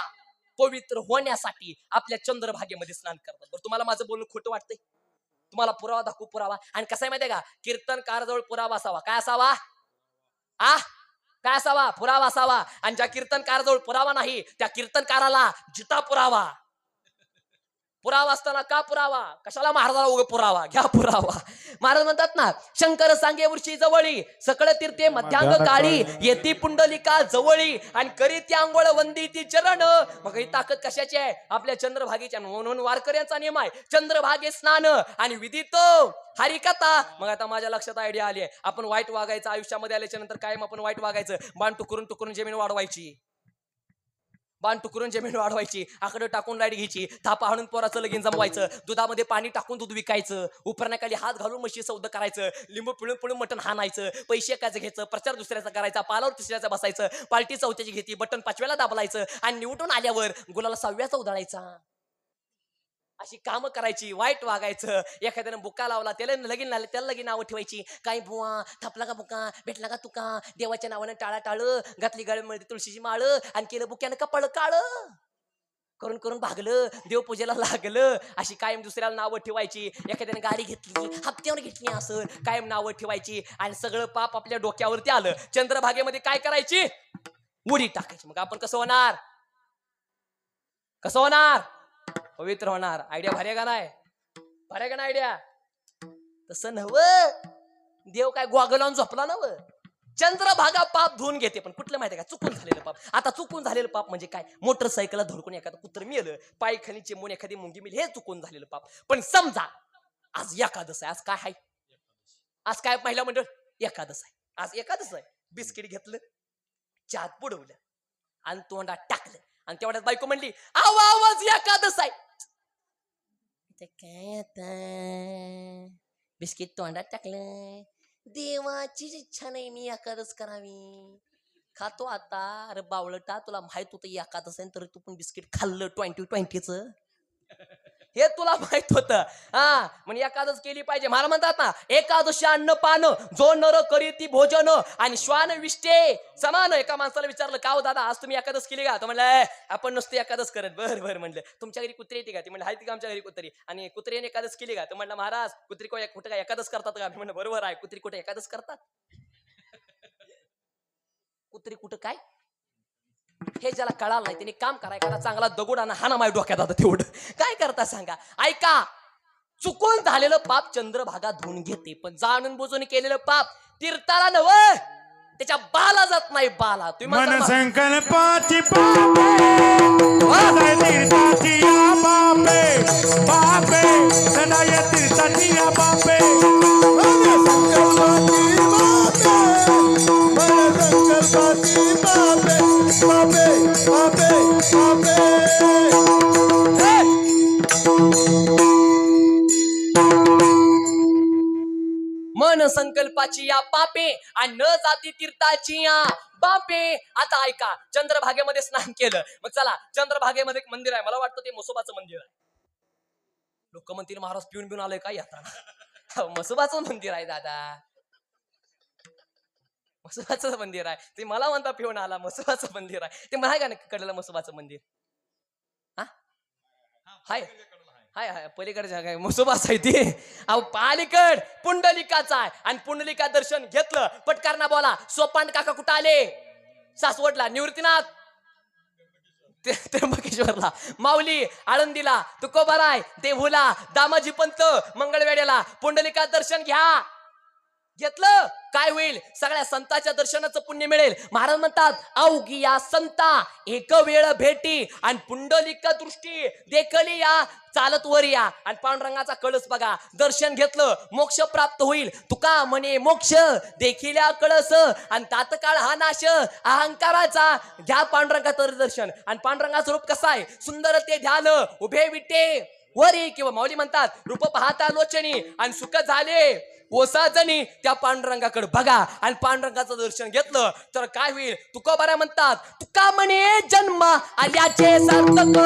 पवित्र होण्यासाठी आपल्या चंद्रभागेमध्ये स्नान करतात. बरं, तुम्हाला माझं बोलणं खोटं वाटतंय, तुम्हाला पुरावा दाखवू, पुरावा. आणि कसं आहे माहितीये का, कीर्तनकाराजवळ पुरावा असावा. काय असावा, काय असावा, पुरावा असावा. आणि ज्या कीर्तनकाराजवळ पुरावा नाही त्या कीर्तनकाराला जिता पुरावा. पुरावा असताना का पुरावा, कशाला महाराजाला उगा पुरावा, घ्या पुरावा. महाराज म्हणतात ना, शंकर सांगे वृषी जवळी, सकळ तीर्थे मध्यांग काळी, येती पुंडलिका जवळी, आणि करीती आंघोळ वंदिती चरण. मग ही ताकद कशाची आहे, आपल्या चंद्रभागेच्या. म्हणून वारकऱ्यांचा नियम आहे, चंद्रभागे स्नान आणि विदित हरिकथा. मग आता माझ्या लक्षात आयडिया आली आहे, आपण वाईट वागायचं. आयुष्यामध्ये आल्याच्या नंतर कायम आपण वाईट वागायचं. बाण टुकरून जमीन वाढवायची, बाण टुकरून जमीन वाढवायची, आकडे टाकून लाईट घ्यायची, थापा हाणून पोराचं लगीन जमवायचं, दुधामध्ये पाणी टाकून दूध विकायचं, उपरण्याखाली हात घालून म्हशी सौदा करायचं, लिंबू पिळून पिळून मटण हाणायचं, पैसे एकाचं घ्यायचं, प्रचार दुसऱ्याचा करायचा, पालावर तिसऱ्याचा बसायचं, पार्टी चौथ्याची घेतली, बटन 5व्याला दाबलायचं, आणि निवडून आल्यावर गुलाला 6व्याचा उधळायचा. अशी कामं करायची, वाईट वागायचं. एखाद्यानं बुका लावला, त्याला लगीन लागले, त्याला लगीन नावं ठेवायची. काय बुवा, थापला का बुका, भेटला का तुका, देवाच्या नावानं टाळा टाळ, घातली गळ्यामध्ये तुळशीची माळ, आणि केलं बुक्यानं कपाळ काळ, करून करून भागलं, देवपूजेला लागलं. अशी कायम दुसऱ्याला नावं ठेवायची. एखाद्याने गाडी घेतली, हप्त्यावर घेतली, असं कायम नावं ठेवायची. आणि सगळं पाप आपल्या डोक्यावरती आलं. चंद्रभागेमध्ये काय करायची, उडी टाकायची. मग आपण कसं होणार, कसं होणार, पवित्र होणार. आयडिया भारी का नाही, भारी का नाही आयडिया. तसं नव, देव काय गोगल लावून झोपला नव, चंद्रभागा पाप धुवून घेते. पण कुठलं माहिती का, चुकून झालेलं पाप. आता चुकून झालेलं पाप म्हणजे काय, मोटरसायकलला धडकून एखादं कुत्र मेलं, पाय खाली चिमून एखादी मुंगी मिली, हे चुकून झालेलं पाप. पण समजा आज एकादश आहे, आज काय आहे, आज काय महिला मंडळ एकादश आहे, आज एकादश आहे. बिस्किट घेतलं, चहात बुडवलं, आणि तोंडात टाकलं, आणि तेवढ्यात बायको म्हणली, आवाज एकादश आहे. काय आता बिस्किट तोंडात टाकलं, देवाची इच्छा नाही मी एकादश करावी, खातो आता. अरे बावळटा, तुला माहित होतं एकादश आहे तरी तू पण बिस्किट खाल्लं 2020चं, हे तुला माहित होतं. हा, म्हणजे एकादश केली पाहिजे. मला म्हणतात ना, एकादशी अन्न पान जो नर करी ती भोजन, आणि श्वान विष्टे समान. एका माणसाला विचारलं, का हो दादा आज तुम्ही एकादश केली का, तो म्हणलं आपण नसतो एकादश करत. बरं म्हणलं, तुमच्या घरी कुत्री येते का, ती म्हणलं हाय ती का आमच्या घरी कुत्री, आणि कुत्रीने एकादश केली का, तो म्हणलं महाराज कुत्री कुठे काय एकादश करतात का, म्हणलं बरोबर आहे, कुत्री कुठे एकादश करतात, कुत्री कुठं काय हे ज्याला कळालं नाही त्याने काम करा, एखादा चांगला दगड आणा हाना माझ्या डोक्यात आता तेवढं काय करता सांगा. ऐका, चुकून झालेलं पाप चंद्रभागा धुवून घेते, पण जाणून बुजून केलेलं पाप तीर्थाला नव, त्याच्या बाला जात नाही. बाला तुम्ही मन म्हणता, संकल्पाची बापे सदाय तीर्थाची या बापे बापे सदाय तीर्थाची या बापे मन संकल्पाची बापे, बापे, बापे, बापे. मन संकल्पाची या पापे आणि न जाती तीर्थाची या बापे. आता ऐका, चंद्रभागेमध्ये स्नान केलं, मग चला चंद्रभागेमध्ये एक मंदिर आहे, मला वाटतं ते म्हसोबाचं मंदिर आहे. लोक म्हणतील महाराज पिऊन पिऊन आलोय काय आता. म्हसोबाचं मंदिर आहे दादा, म्हसोबाचं मंदिर आहे. ते मला म्हणता पिऊन आला, म्हसोबाचं मंदिर आहे. ते मला का नाही कडलं म्हसोबाचं मंदिर? हा हाय हाय हाय पलीकडच्या काय म्हसोबाच आहे ते. अहो पालीकड पुंडलिकाचा आहे, आणि पुंडलिका दर्शन घेतलं पटकारना बोला. सोपान काका कुठं आले? सासवडला. निवृत्तीनाथ त्र्यंबकेश्वरला. माऊली आळंदीला. तुकोबाराय देहूला. दामाजी पंत मंगळवेड्याला. पुंडलिका दर्शन घ्या. घेतलं काय होईल? सगळ्या संतांच्या दर्शनाचं पुण्य मिळेल. महाराज म्हणतात, अवघी या संता एक वेळ भेटी आणि पुंडलिक दृष्टी देखली या चालत वर या. आणि पांडुरंगाचा कळस बघा. दर्शन घेतलं मोक्ष प्राप्त होईल. तुका म्हणे मोक्ष देखील या कळस आणि तात्काळ हा नाश अहंकाराचा. घ्या पांडुरंगाचं दर्शन. आणि पांडुरंगाचं रूप कसं आहे? सुंदर ते ध्यान उभे विटे वरी, किंवा माऊली म्हणतात रूप पाहता लोचनी आणि सुख झाले ओसाजणी. त्या पांडुरंगाकडे बघा आणि पांडुरंगाचं दर्शन घेतलं तर काय होईल? तुकोबारा म्हणतात, तुका म्हणे जन्म आल्याचे सार्थक.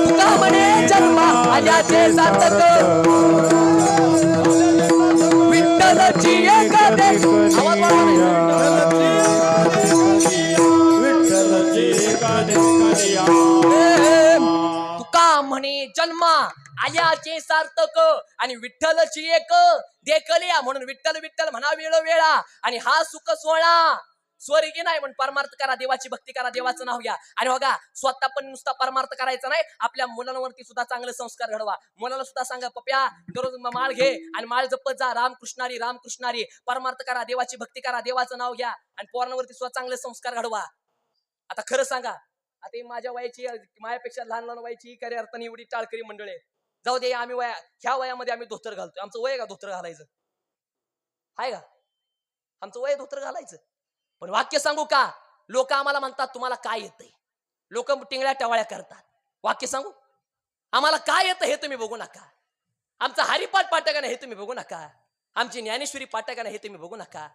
तुका म्हणे जन्म आल्याचे सार्थक. विठ्ठलची एक देश. आवाज वाढवा नाही. तुका म्हणे जन्म आल्याचे सार्थक आणि विठ्ठलची एक देखल्या. म्हणून विठ्ठल विठ्ठल म्हणा वेळोवेळा. आणि हा सुख सोहळा स्वर्गी नाही, पण परमार्थ करा, देवाची भक्ती करा, देवाचं नाव घ्या. आणि बघा, स्वतः पण नुसता परमार्थ करायचा नाही, आपल्या मुलांवरती सुद्धा चांगले संस्कार घडवा. मुलाला सुद्धा सांगा, पप्या दररोज माळ घे आणि माळ जपत जा. रामकृष्णारी रामकृष्णारी. परमार्थ करा, देवाची भक्ती करा, देवाचं नाव घ्या. आणि पोरांवरती सुद्धा चांगले संस्कार घडवा. आता खरं सांगा, आता माझ्या वयाची, माझ्यापेक्षा लहान लहान वयाची खरी अर्थाने एवढी टाळकरी मंडळी आहे. जाऊ दे, आम्ही ह्या वयामध्ये आम्ही धोतर घालतोय. आमचं वय का धोतर घालायचं? आहे का आमचं वय धोतर घालायचं? पण वाक्य सांगू का, लोक आम्हाला म्हणतात तुम्हाला काय येतंय. लोक टिंगळ्या टवाळ्या करतात. वाक्य सांगू, आम्हाला काय येतं हे तुम्ही बघू नका. आमचा हरिपाठ पाठ का नाही हे तुम्ही बघू नका. आमची ज्ञानेश्वरी पाठ का नाही हे तुम्ही बघू नका.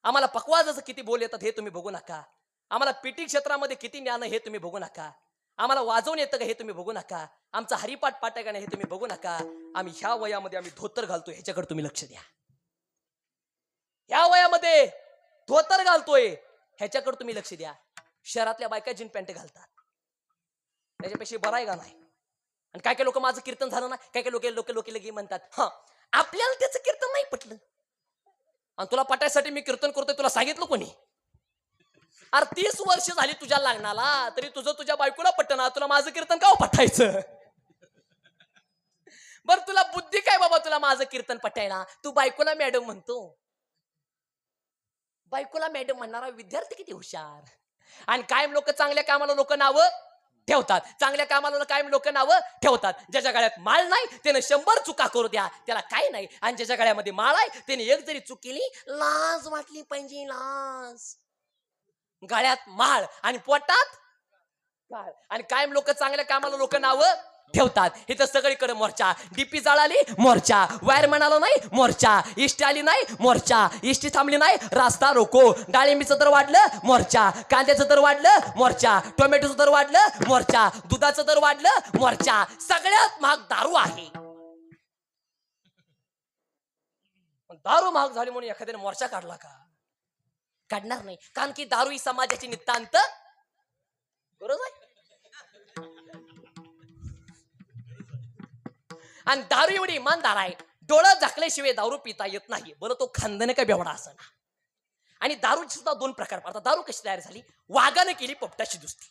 आम्हाला पकवाजाचं किती बोल येतात हे तुम्ही बघू नका. आम्हाला पीटी क्षेत्रामध्ये किती ज्ञान हे तुम्ही बघू नका. आम्हाला वाजवून येतं का हे तुम्ही बघू नका. आमचा हरिपाठ पाठ का नाही हे तुम्ही बघू नका. आम्ही ह्या वयामध्ये आम्ही धोतर घालतोय ह्याच्याकडे तुम्ही लक्ष द्या. ह्या वयामध्ये धोतर घालतोय ह्याच्याकडे तुम्ही लक्ष द्या. शहरातल्या बायका जीन पॅन्ट घालतात, त्याच्यापेक्षा बरं आहे का नाही? आणि काय काय लोक माझं कीर्तन झालं ना, काय काय लोक लगे म्हणतात, हा आपल्याला त्याचं कीर्तन नाही पटलं आणि तुला पटायसाठी मी कीर्तन करतोय, तुला सांगितलं कोणी? अरे 30 वर्ष झाली तुझ्या लग्नाला, तरी तुझ्या बायकोला पटना, तुला माझं कीर्तन का पटायचं? बर तुला बुद्धी काय बाबा तुला माझं कीर्तन पटायला? तू बायकोला मॅडम म्हणतो. बायकोला मॅडम म्हणणारा विद्यार्थी किती हुशार. आणि कायम लोक चांगल्या कामाला लोक नावं ठेवतात. चांगल्या कामाला कायम लोक नावं ठेवतात. ज्याच्या गळ्यात माळ नाही त्याने 100 चुका करू द्या, त्याला काय नाही. आणि ज्याच्या गळ्यामध्ये माळ आहे त्याने एक जरी चूक केली लाज वाटली पाहिजे, लाज. गळ्यात माळ आणि पोटात काळ. आणि कायम लोक चांगल्या कामाला लोक नावं ठेवतात. इथं सगळीकडे मोर्चा. डीपी जळाली मोर्चा, वायर म्हणाला नाही मोर्चा, इष्टी आली नाही मोर्चा, इष्टी थांबली नाही रास्ता रोको, डाळिंबीचं दर वाढलं मोर्चा, कांद्याचं दर वाढलं मोर्चा, टोमॅटोचं दर वाढलं मोर्चा, दुधाचं दर वाढलं मोर्चा. सगळ्यात महाग दारू आहे. दारू महाग झाली म्हणून एखाद्याने मोर्चा काढला का? काढणार नाही. कारण की दारू ही समाजाची नितांत गरज आहे. आणि दारू एवढी इमानदार आहे, डोळं झाकल्याशिवाय दारू पिता येत नाही. बरं तो खानदाने काय बेवडा असं ना. आणि दारूची सुद्धा दोन प्रकार पडतात. दारू कशी तयार झाली? वाघानं केली पोपटाची दोस्ती,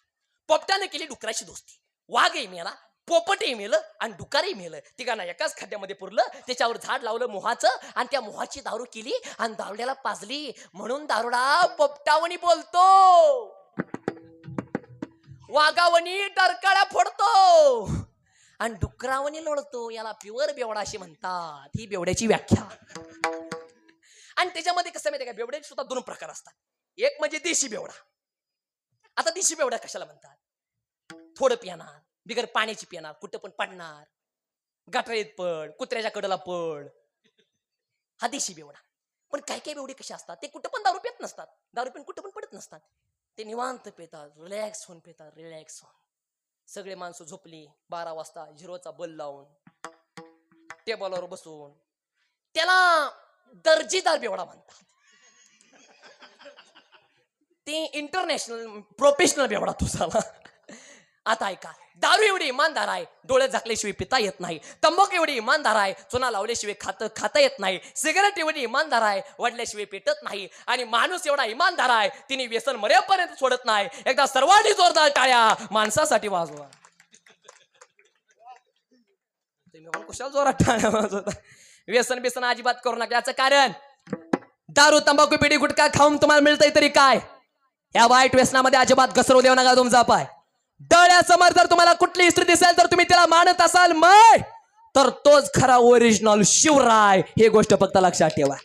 पोपटानं केली डुकराची दोस्ती. वाघही मेला, पोपटही मेलं आणि डुकारही मेलं. तिघांना एकाच खड्ड्यामध्ये पुरलं, त्याच्यावर झाड लावलं मोहाचं आणि त्या मोहाची दारू केली आणि दारुड्याला पाजली. म्हणून दारुडा पोपटावणी बोलतो, वाघावणी डरकाळ्या फोडतो आणि डुकरावणी लोळतो. याला प्युअर बेवडा अशी म्हणतात. ही बेवड्याची व्याख्या. आणि त्याच्यामध्ये कसं माहिती का, बेवड्याचे सुद्धा दोन प्रकार असतात. एक म्हणजे देशी बेवडा. आता देशी बेवडा कशाला म्हणतात? थोडं पिणार, बिगर पाण्याची पिणार, कुठं पण पडणार, गटारीत पड, कुत्र्याच्या कडला पड, हा देशी बेवडा. पण काही काही बेवडे कसे असतात, ते कुठं पण दारू पित नसतात, दारू पिऊन कुठं पण पडत नसतात. ते निवांत पितात, रिलॅक्स होऊन पितात, रिलॅक्स होऊन. सगळे माणसं झोपली 12 वाजता झिरोचा बल लावून टेबलवर बसून, त्याला दर्जेदार बेवडा म्हणतात. ते इंटरनॅशनल प्रोफेशनल बेवडा तुझा. आता ऐका, दारू एवढी इमानदार आहे, डोळे झाकल्याशिवाय पिता येत नाही. तंबाखू एवढी इमानदार आहे, चुना लावल्याशिवाय खाता येत नाही. सिगारेट एवढी इमानदार आहे, वडल्याशिवाय पेटत नाही. आणि माणूस एवढा इमानदार आहे, तिने व्यसन मरेपर्यंत सोडत नाही. एकदा सर्वांनी जोरदार टाळ्या माणसासाठी वाजवा. तुम्ही कुशाल जोरात टाळ्या वाजवता. व्यसन बिसन अजिबात करू नका. याचं कारण, दारू तंबाखू पिढी गुटखा खाऊन तुम्हाला मिळतंय तरी काय? या वाईट व्यसनामध्ये अजिबात घसरू देऊ नका तुमचा पाय. डोळ्यासमोर जर तुम्हाला कुठली स्त्री दिसेल तर तुम्ही तिला मानत असाल मग, तर तोच खरा ओरिजिनल शिवराय. हे गोष्ट फक्त लक्षात ठेवा.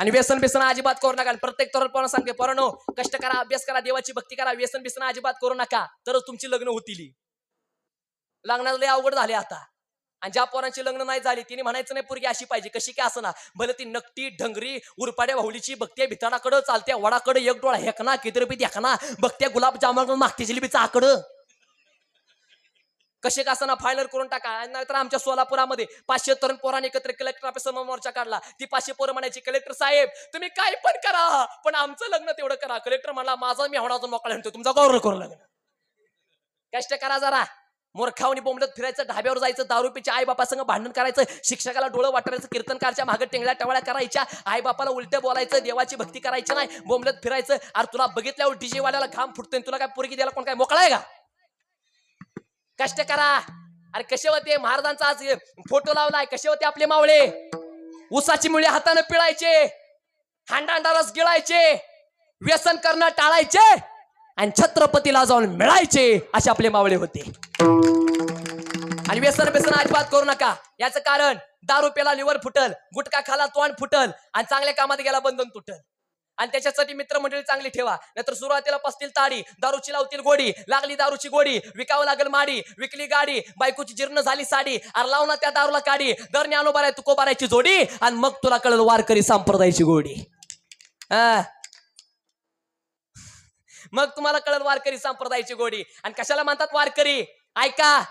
आणि व्यसन बिसन अजिबात करू नका. प्रत्येक तरुण पोरांना सांगते, पोरांनो कष्ट करा, अभ्यास करा, देवाची भक्ती करा, व्यसन बिसन अजिबात करू नका, तरच तुमची लग्न होतील. लग्नाला लय अवघड झाले आता. आणि ज्या पोरांची लग्न नाही झाली तिने म्हणायचं नाही पोरगी अशी पाहिजे, कशी काय असं ना, भले ती नकटी ढंगरी उरपाड्या भाऊलीची बघते, भिताडाकडं चालते, वडाकडे एक डोळा हेकना, किती देखना बघते, गुलाबजामुन मागते, जिलेबीचा आकडं, कसे का असं फायनल करून टाका. नाहीतर आमच्या सोलापुरामध्ये 500 तरुण पोरांनी एकत्र कलेक्टर ऑफिस समोर मोर्चा काढला. ती 500 पोरं म्हणायची, कलेक्टर साहेब तुम्ही काय पण करा, पण आमचं लग्न तेवढं करा. कलेक्टर म्हणला, माझा मी होणार मोकळा म्हणतो, तुमचा गौरव करू लग्न. कष्ट करा जरा. मूर्खावणी बोंबलत फिरायचं, ढाब्यावर जायचं, दारू पिच्या, आई बापा संग भांडण करायचं, शिक्षकाला डोळं वाटायचं, कीर्तनकारच्या मागे टेंगळ्या टवळ्या करायच्या, आई बापाला उलट बोलायचं, देवाची भक्ती करायची नाही, बोंबलत फिरायचं. अरे तुला बघितल्यावर डीजे वाल्याला घाम फुटतोय, तुला काय पोरगी द्यायला कोण काय मोकळा आहे का? कष्ट करा. अरे कसे होते महाराजांचा आज फोटो लावलाय, कसे होते आपले मावळे? उसाची मुळे हाताने पिळायचे, हांडा रस गिळायचे, व्यसन करणं टाळायचे आणि छत्रपतीला जाऊन मिळायचे, असे आपले मावळे होते. आणि व्यसन बेसन अजिबात करू नका. याचं कारण, दारू पेला लिव्हर फुटल, गुटखा खाला तोंड फुटल आणि चांगल्या कामात गेला बंधन तुटल. आणि त्याच्यासाठी मित्रमंडळी चांगली ठेवा, नाहीतर सुरुवातीला पसतील ताडी, दारूची लावतील गोडी, लागली दारूची गोडी, विकावं लागेल माडी, विकली गाडी, बायकोची जीर्ण झाली साडी, अरे लाव ना त्या दारूला काडी, दर ज्ञानोबाराय तुकोबारायची जोडी, आणि मग तुला कळल वारकरी संप्रदायाची गोडी. मग तुम्हाला कळल वारकरी संप्रदायाची गोडी. आणि कशाला म्हणतात वारकरी? ऐका,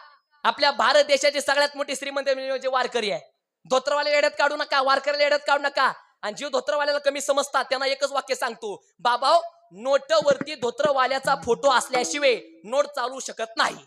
आपल्या भारत देशाची सगळ्यात मोठी श्रीमंत म्हणजे वारकरी आहे. धोत्रवाले येड्यात काढू नका, वारकरी येड्यात काढू नका. आणि जीव धोत्रवाल्याला कमी समजतात त्यांना एकच वाक्य सांगतो, बाबा नोटवरती धोत्रवाल्याचा फोटो असल्याशिवाय नोट चालू शकत नाही.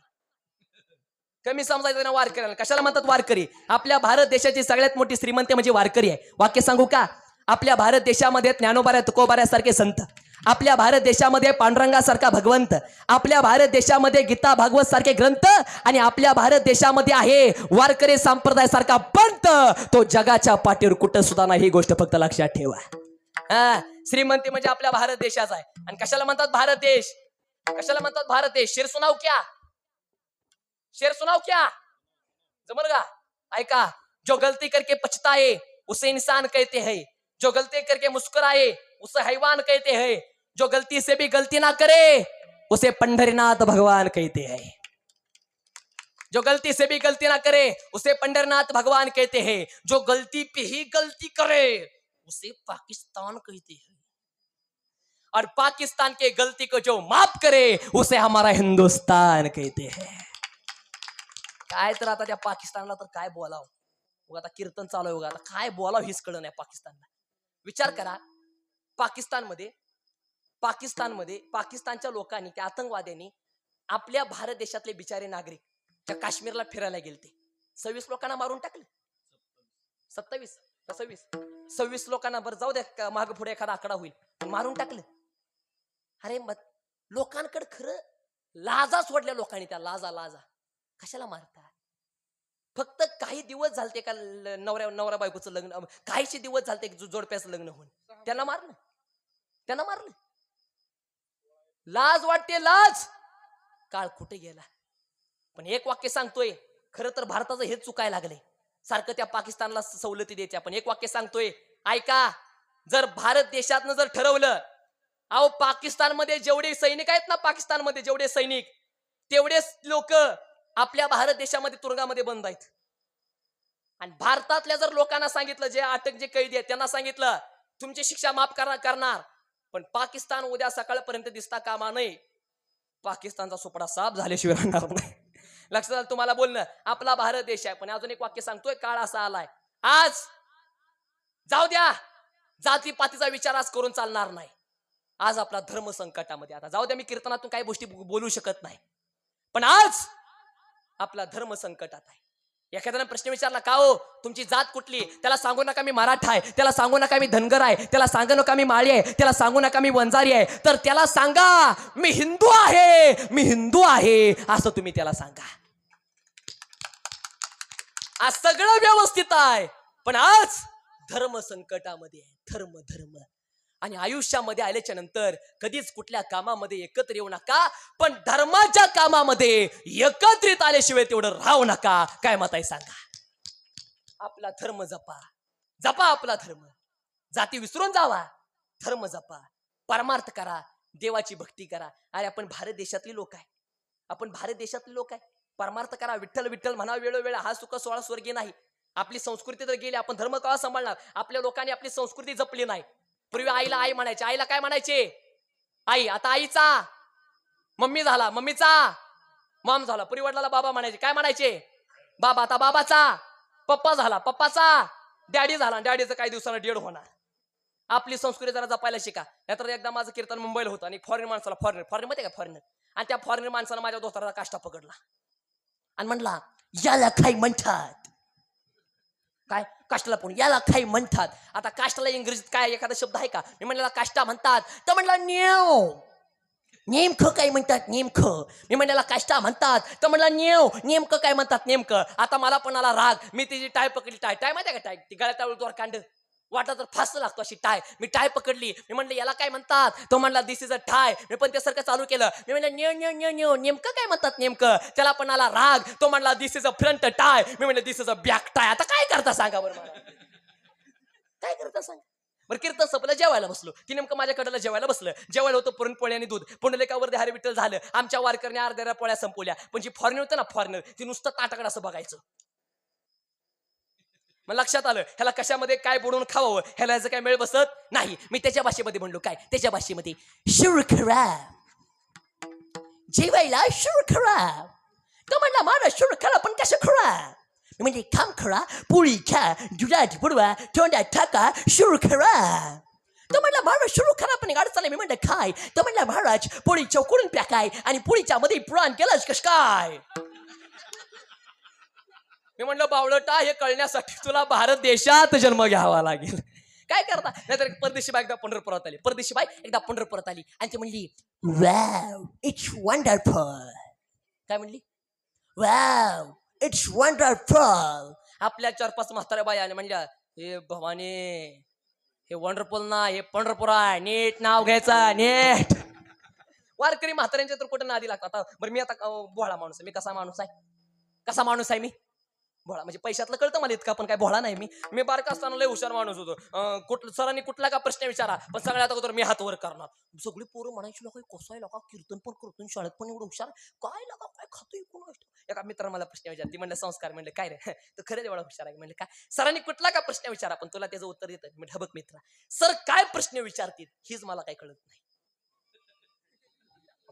कमी समजायचं ना वारकऱ्याला. कशाला म्हणतात वारकरी? आपल्या भारत देशाची सगळ्यात मोठी श्रीमंत म्हणजे वारकरी आहे. वाक्य सांगू का? आपल्या भारत देशामध्ये ज्ञानोबाऱ्या तुकोबाऱ्यासारखे संत, आपल्या भारत देशामध्ये पांडुरंगासारखा भगवंत, आपल्या भारत देशामध्ये गीता भागवत सारखे ग्रंथ, आणि आपल्या भारत देशामध्ये आहे वारकरी संप्रदाय सारखा पंत. तो जगाच्या पाठीवर कुठं सुद्धा नाही. ही गोष्ट फक्त लक्षात ठेवा. श्रीमंती म्हणजे आपल्या भारत देशाचा आहे. आणि कशाला म्हणतात भारत देश? कशाला म्हणतात भारत देश? शेर सुनाव क्या, शेर सुनाव क्या, जमल का? ऐका, जो गलती करके पछताए उसे इंसान कहते हैं, जो गलती करके मुस्कुराए उसे हैवान कहते हैं, जो गलती से भी गलती ना करे उसे पंढरीनाथ भगवान कहते हैं. जो गलती से भी गलती ना करे उसे पंढरीनाथ भगवान कहते हैं, जो गलती पे ही गलती करे उसे पाकिस्तान कहते हैं, और पाकिस्तान के गलती को जो माफ करे उसे हमारा हिंदुस्तान कहते हैं. काय तर आता त्या पाकिस्तानला तर काय बोलावं, आता कीर्तन चालू आहे, आता काय बोलावं हीच कळलं नाही पाकिस्तानला. विचार करा, पाकिस्तानच्या लोकांनी, त्या आतंकवाद्यांनी आपल्या भारत देशातले बिचारे नागरिक त्या काश्मीरला फिरायला गेलते, 26 लोकांना मारून टाकले. 27 26 लोकांना बरं जाऊ द्या, माग पुढे एखादा आकडा होईल, पण मारून टाकलं. अरे मग लोकांकडे खरं लाजा सोडल्या लोकांनी, त्या लाजा कशाला मारता? फक्त काही दिवस झालते का नवरा बायकोचं लग्न, काहीचे दिवस झालते जोडप्याचं लग्न होऊन त्यांना मारलं. लाज वाटते, लाज. काळ कुठे गेला? पण एक वाक्य सांगतोय, खरं तर भारताचं हेच चुकायला लागले. सारखं त्या पाकिस्तानला सवलती द्यायच्या, पण एक वाक्य सांगतोय ऐका. जर भारत देशातनं जर ठरवलं, अहो पाकिस्तानमध्ये जेवढे सैनिक आहेत ना, पाकिस्तानमध्ये जेवढे सैनिक तेवढेच लोक आपल्या भारत देशामध्ये तुरुंगामध्ये बंद आहेत. आणि भारतातल्या जर लोकांना सांगितलं, जे अटक जे कैदी आहेत त्यांना सांगितलं तुमची शिक्षा माफ करणार, पण पाकिस्तान उद्या सकाळपर्यंत दिसता कामा नये. पाकिस्तानचा सुपडा साफ झाल्याशिवाय राहणार नाही. लक्षात आलं तुम्हाला बोलणं? आपला भारत देश आहे, पण अजून एक वाक्य सांगतोय, काळ असा आलाय आज, जाऊ द्या जातीपातीचा विचार आज करून चालणार नाही. आज आपला धर्म संकटामध्ये. आता जाऊ द्या, मी कीर्तनातून काही गोष्टी बोलू शकत नाही, पण आज आपला धर्म संकटात आहे. एखाद्याने प्रश्न विचारला, का हो तुमची जात कुठली? त्याला सांगू नका मी मराठा आहे, त्याला सांगू नका मी धनगर आहे, त्याला सांगू नका मी माळी आहे, त्याला सांगू नका मी वंजारी आहे, तर त्याला सांगा मी हिंदू आहे असं तुम्ही त्याला सांगा. आज सगळं व्यवस्थित आहे, पण आज धर्म संकटामध्ये आहे. धर्म आणि आयुष्यामध्ये आल्याच्या नंतर कधीच कुठल्या कामामध्ये एकत्र येऊ नका, पण धर्माच्या कामामध्ये एकत्रित आल्याशिवाय तेवढं राहू नका. काय मत आहे सांगा? आपला धर्म जपा आपला धर्म. जाती विसरून जावा, धर्म जपा, परमार्थ करा, देवाची भक्ती करा. अरे आपण भारत देशातली लोक आहे, परमार्थ करा, विठ्ठल म्हणा वेळोवेळ. हा सुख सोळा स्वर्गीय नाही. आपली संस्कृती तर गेली, आपण धर्म कवा सांभाळणार? आपल्या लोकांनी आपली संस्कृती जपली नाही. पूर्वी आईला आई म्हणायचे, आईला काय म्हणायचे? आई. आता आईचा मम्मी झाला, मम्मीचा मॉम झाला. पूर्वी वडिलाला बाबा म्हणायचे, काय म्हणायचे? बाबा. आता बाबाचा पप्पा झाला, पप्पाचा डॅडी झाला, डॅडीचं काही दिवसाला डेड होणार. आपली संस्कृती जरा जपायला शिका. नाहीतर एकदा माझं कीर्तन मुंबईला होतं आणि फॉरेन माणसाला, फॉरेन मध्ये का फॉरेनर, आणि त्या फॉरेनर माणसाला माझ्या दोस्ताला काष्टा पकडला आणि म्हणला, याला काय म्हणतात? काय काष्टाला? पण याला काही म्हणतात. आता काष्टाला इंग्रजीत काय एखादा शब्द आहे का? मी म्हणला काष्टा म्हणतात, तर म्हणला नेमकं काय म्हणतात? नेमकं. मी म्हणला काष्टा म्हणतात, तर म्हणला नेमकं काय म्हणतात? नेमकं. आता मला पण आला राग. मी तिची टाय पकडली. टाय माहिती आहे का? टाय ती गळ्यात दोर कांड वाटत तर फास्ट लागतो अशी टाय. मी टाय पकडली. मी म्हणलं याला काय म्हणतात? तो म्हणला दिस इज अ टाय. मी पण त्यासारखं चालू केलं. मी म्हणलं नेमकं काय म्हणतात? नेमकं. त्याला पण आला राग. तो म्हणला दिस इज अ फ्रंट टाय. मी म्हणलं दिस इज अ बॅक टाय. आता काय करता सांगा बरं मला? काय करता सांगा बरं? कीर्तन संपलं, जेवायला बसलो. ती नेमकं माझ्याकडे जेवायला बसलं. जेवायला होतं पुरणपोळी आणि दूध. पुंडलिकावर हरी विठ्ठल झालं. आमच्या वारकरने अर्ध्या पोळ्या संपवल्या. पण जी फॉरेनर होतं ना, फॉरेनर, ती नुसतं ताटाकडे असं बघायचं. मग लक्षात आलं ह्याला कशामध्ये काय बुडवून खावावं, ह्याला याचं काय मेळ बसत नाही. मी त्याच्या भाषेमध्ये म्हणलो, काय त्याच्या भाषेमध्ये? शुरखरा जेवायला, शुरखरा. तो म्हणला मला शुरखरा पण कसं खरा? म्हणजे खाम खरा, पोळी खा, दुधात बुडवा, तोंडात टाका, शुरखरा. तो म्हणला महाराज शुरखरा पण अडचण. मी म्हणलं काय? तो म्हणला महाराज पोळी चौकडून प्याकाय आणि पोळीच्या मध्ये पुराण केलंच कस काय? मी म्हणलं बावळटा, हे कळण्यासाठी तुला भारत देशात जन्म घ्यावा लागेल. काय करता? नाहीतर परदेशी बाई एकदा पंढरपुरात आली आणि ती म्हणली, वाव इट्स वंडरफुल. काय म्हणली? Wow it's wonderful. आपल्या 4-5 म्हाताऱ्या बाई आल्या, म्हणल्या, हे भवानी हे वंडरफुल ना, हे पंढरपूर आहे, नीट नाव घ्यायचं, नीट. वारकरी म्हाताऱ्यांच्या तर कुठं नादी लागतात. बरं मी आता भोळा माणूस आहे. मी कसा माणूस आहे? मी भोळा म्हणजे पैशातलं कळतं मला, इतका पण काय भोळा नाही. मी बारका असताना लय हुशार माणूस होतो. सरांनी कुठला का प्रश्न विचारा, पण सगळ्यात अगोदर मी हात वर करणार. सगळी पोरं म्हणायची, लोक कसं आहे, लोक कीर्तन पण करतो, शाळेत पण एवढं हुशार, काय लोक काय खातोय कोण? एका मित्राने मला प्रश्न विचारला. ती म्हणलं संस्कार. म्हणलं काय रे, तर खरंच एवढा हुशार आहे? म्हणलं काय? सरांनी कुठला का प्रश्न विचारा, पण तुला त्याचं उत्तर देतं. मी बघ मित्रा, सर काय प्रश्न विचारतील हीच मला काही कळत नाही.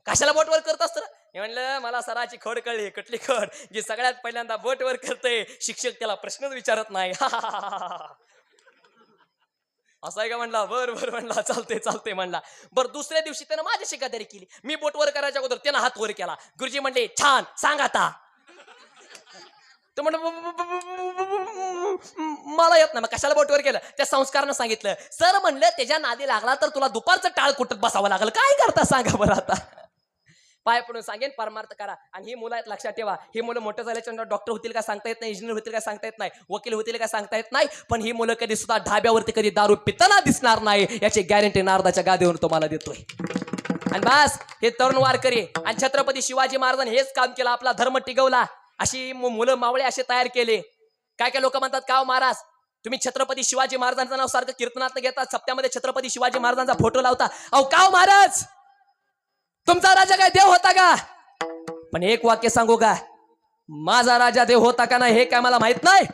कशाला बोटवर करत असतं? मी म्हणलं मला सराची खोड कळली. कुठली खोड? जी सगळ्यात पहिल्यांदा बोटवर करते, शिक्षक त्याला प्रश्नच विचारत नाही. असं आहे का? म्हणला बर म्हणला, चालते म्हणला. बरं दुसऱ्या दिवशी त्यानं माझ्याशी गदारी केली. मी बोटवर करायच्या अगोदर त्यानं हात वर केला. गुरुजी म्हणले छान, सांग आता. तो म्हण मला येत नाही. मग कशाला बोटवर केलं? त्या संस्कारानं सांगितलं. सर म्हणलं त्याच्या नादी लागला तर तुला दुपारचं टाळ कुटत बसावं लागलं. काय करता सांगा बरं आता. पाय पडून सांगेन परमार्थ करा. आणि ही मुलं आहेत लक्षात ठेवा. ही मुलं मोठं झाल्याच्या नंतर डॉक्टर होतील का सांगता येत नाही, इंजिनियर होतील का सांगता येत नाही, वकील होतील का सांगता येत नाही. पण ही मुलं कधी सुद्धा ढाब्यावरती कधी दारू पिताना दिसणार नाही याची गॅरंटी नारदाच्या गादीवरून तुम्हाला देतोय. आणि बस हे तरुण वारकरी आणि छत्रपती शिवाजी महाराजांनी हेच काम केलं. आपला धर्म टिकवला. अशी मुलं मावळे असे तयार केले. काय काय लोक म्हणतात का महाराज तुम्ही छत्रपती शिवाजी महाराजांचं नाव सारखं कीर्तनात घेतात, सप्त्यामध्ये छत्रपती शिवाजी महाराजांचा फोटो लावता. अहो का महाराज तुमचा राजा काय देव होता का? पण एक वाक्य सांगू का, माझा राजा देव होता का नाही हे काय मला माहित नाही,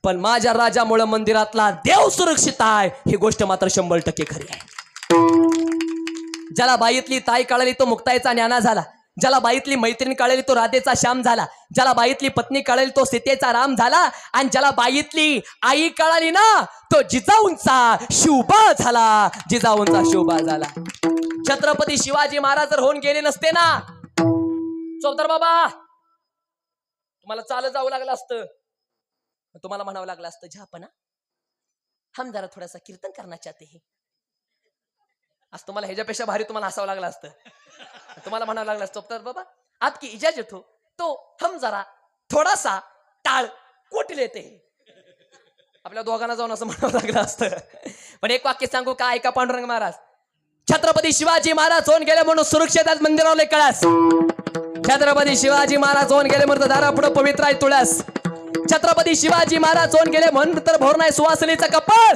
पण माझ्या राजामुळे मंदिरातला देव सुरक्षित आहे ही गोष्ट मात्र 100% खरी आहे. ज्याला बाईतली ताई कळली तो मुक्ताईचा ज्ञाना झाला. ज्याला बाईतली मैत्रीण कळली तो राधेचा श्याम झाला. ज्याला बाईतली पत्नी कळली तो सीतेचा राम झाला. आणि ज्याला बाईतली आई कळाली ना तो जिजाऊंचा शिवबा झाला. जिजाऊंचा शिवबा झाला. छत्रपती शिवाजी महाराज जर होऊन गेले नसते ना चौधर बाबा तुम्हाला चालत जावं लागलं असतं. तुम्हाला म्हणावं लागलं असतं झापना हम जरा थोडासा कीर्तन करना चाहते हैं. आज तुम्हाला ह्याच्यापेक्षा भारी तुम्हाला हसावं लागलं असतं. तुम्हाला म्हणावं लागलं असतं चौधर बाबा आपकी इजाजत हो तो हम जरा थोडासा टाळ कोट लेते हैं. आपल्या दोघांना जाऊन असं म्हणावं लागलं असतं. पण एक वाक्य सांगू का ऐका पांडुरंग महाराज. छत्रपती शिवाजी महाराज होऊन गेले म्हणून सुरक्षित मंदिरावले कळास. छत्रपती शिवाजी महाराज होऊन गेले म्हणून दारा पुढे पवित्र आहे तुळस. छत्रपती शिवाजी महाराज होऊन गेले म्हणून तर भोर नाही सुवासनीचा कपाळ.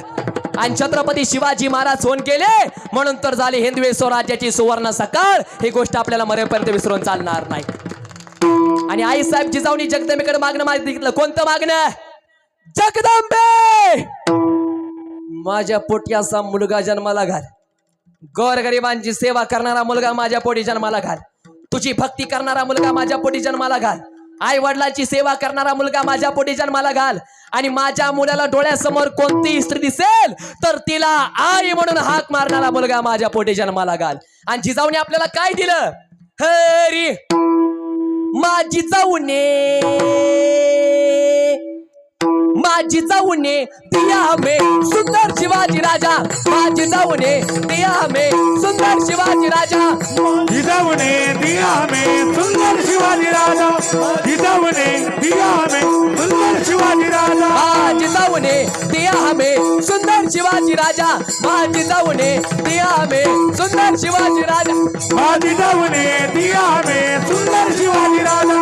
आणि छत्रपती शिवाजी महाराज होऊन गेले म्हणून तर झाले हिंदवी स्वराज्याची सुवर्ण सकाळ. ही गोष्ट आपल्याला मरेपर्यंत विसरून चालणार नाही. आणि आई साहेब जिजाऊनी जगदंबेकडे मागणं मागितलं. कोणतं मागणं? जगदंबे माझ्या पोटी असा मुलगा जन्माला घाल. गोरगरिबांची सेवा करणारा मुलगा माझ्या पोटी जन्माला घाल. तुझी भक्ती करणारा मुलगा माझ्या पोटी जन्माला घाल. आई वडिलांची सेवा करणारा मुलगा माझ्या पोटी जन्माला घाल. आणि माझ्या मुलाला डोळ्यासमोर कोणती स्त्री दिसेल तर तिला आई म्हणून हाक मारणारा मुलगा माझ्या पोटी जन्माला घाल. आणि जिजाऊने आपल्याला काय दिलं? हरी माझी जाऊने माझी जाऊने दिया हमें सुंदर शिवाजी राजा. माझी जाऊने दिया हमें सुंदर शिवाजी राजा. जिजाऊने दिया हमें सुंदर शिवाजी राजा. जिजाऊने दिया हमें सुंदर शिवाजी राजा. माझी जाऊने दिया हमें सुंदर शिवाजी राजा. माझी जाऊने दिया हमें सुंदर शिवाजी राजा. जिजाऊने दिया हमें सुंदर शिवाजी राजा.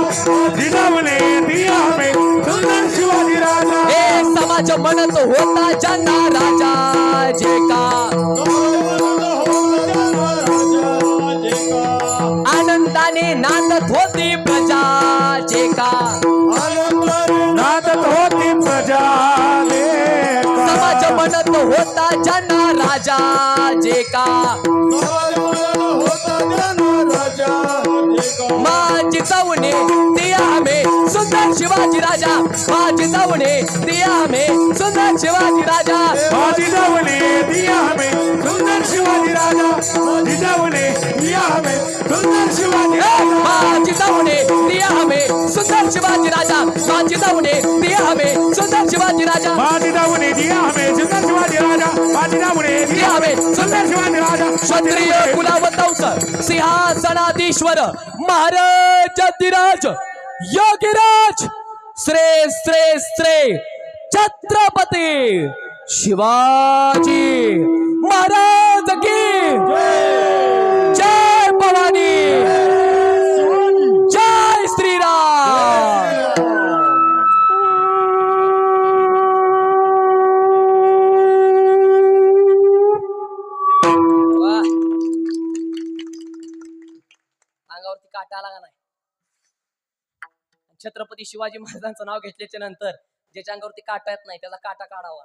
जिजाऊने दिया हमें सुंदर शिवाजी राजा. एक समाज म्हणत होता ज्यांना राजा जे का आनंदाने नांदत होती प्रजा जे का. नादत होती प्रजा समाज म्हणत होता ज्यांना राजा जे का. माझी जाऊने दिया हमें सुंदर शिवाजी राजा. माझी जाऊने दिया हमें सुंदर शिवाजी राजा. जिजाऊने दिया हमें सुंदर शिवाजी राजा. जिजाऊने दिया हमें सुंदर शिवाजी राजा. माझी जाऊने दिया हमें सुंदर शिवाजी राजा. माझी जाऊने दिया हमें सुंदर शिवाजी राजा. जिजाऊने दिया हमें सुंदर शिवाजी राजा. जिजाऊने दिया हमें सुंदर शिवाजी राजा. क्षत्रिय कुलावतंस सिंहासनाधीश्वर महाराजाधिराज योगीराज श्रे श्रे श्रे छत्रपती शिवाजी महाराज की जय भवानी जय श्रीराम. अंगावरती काटा आला का नाही? छत्रपती शिवाजी महाराजांचं नाव घेतल्याच्या नंतर ज्याच्या अंगावरती काटा येत नाही त्याचा काटा काढावा.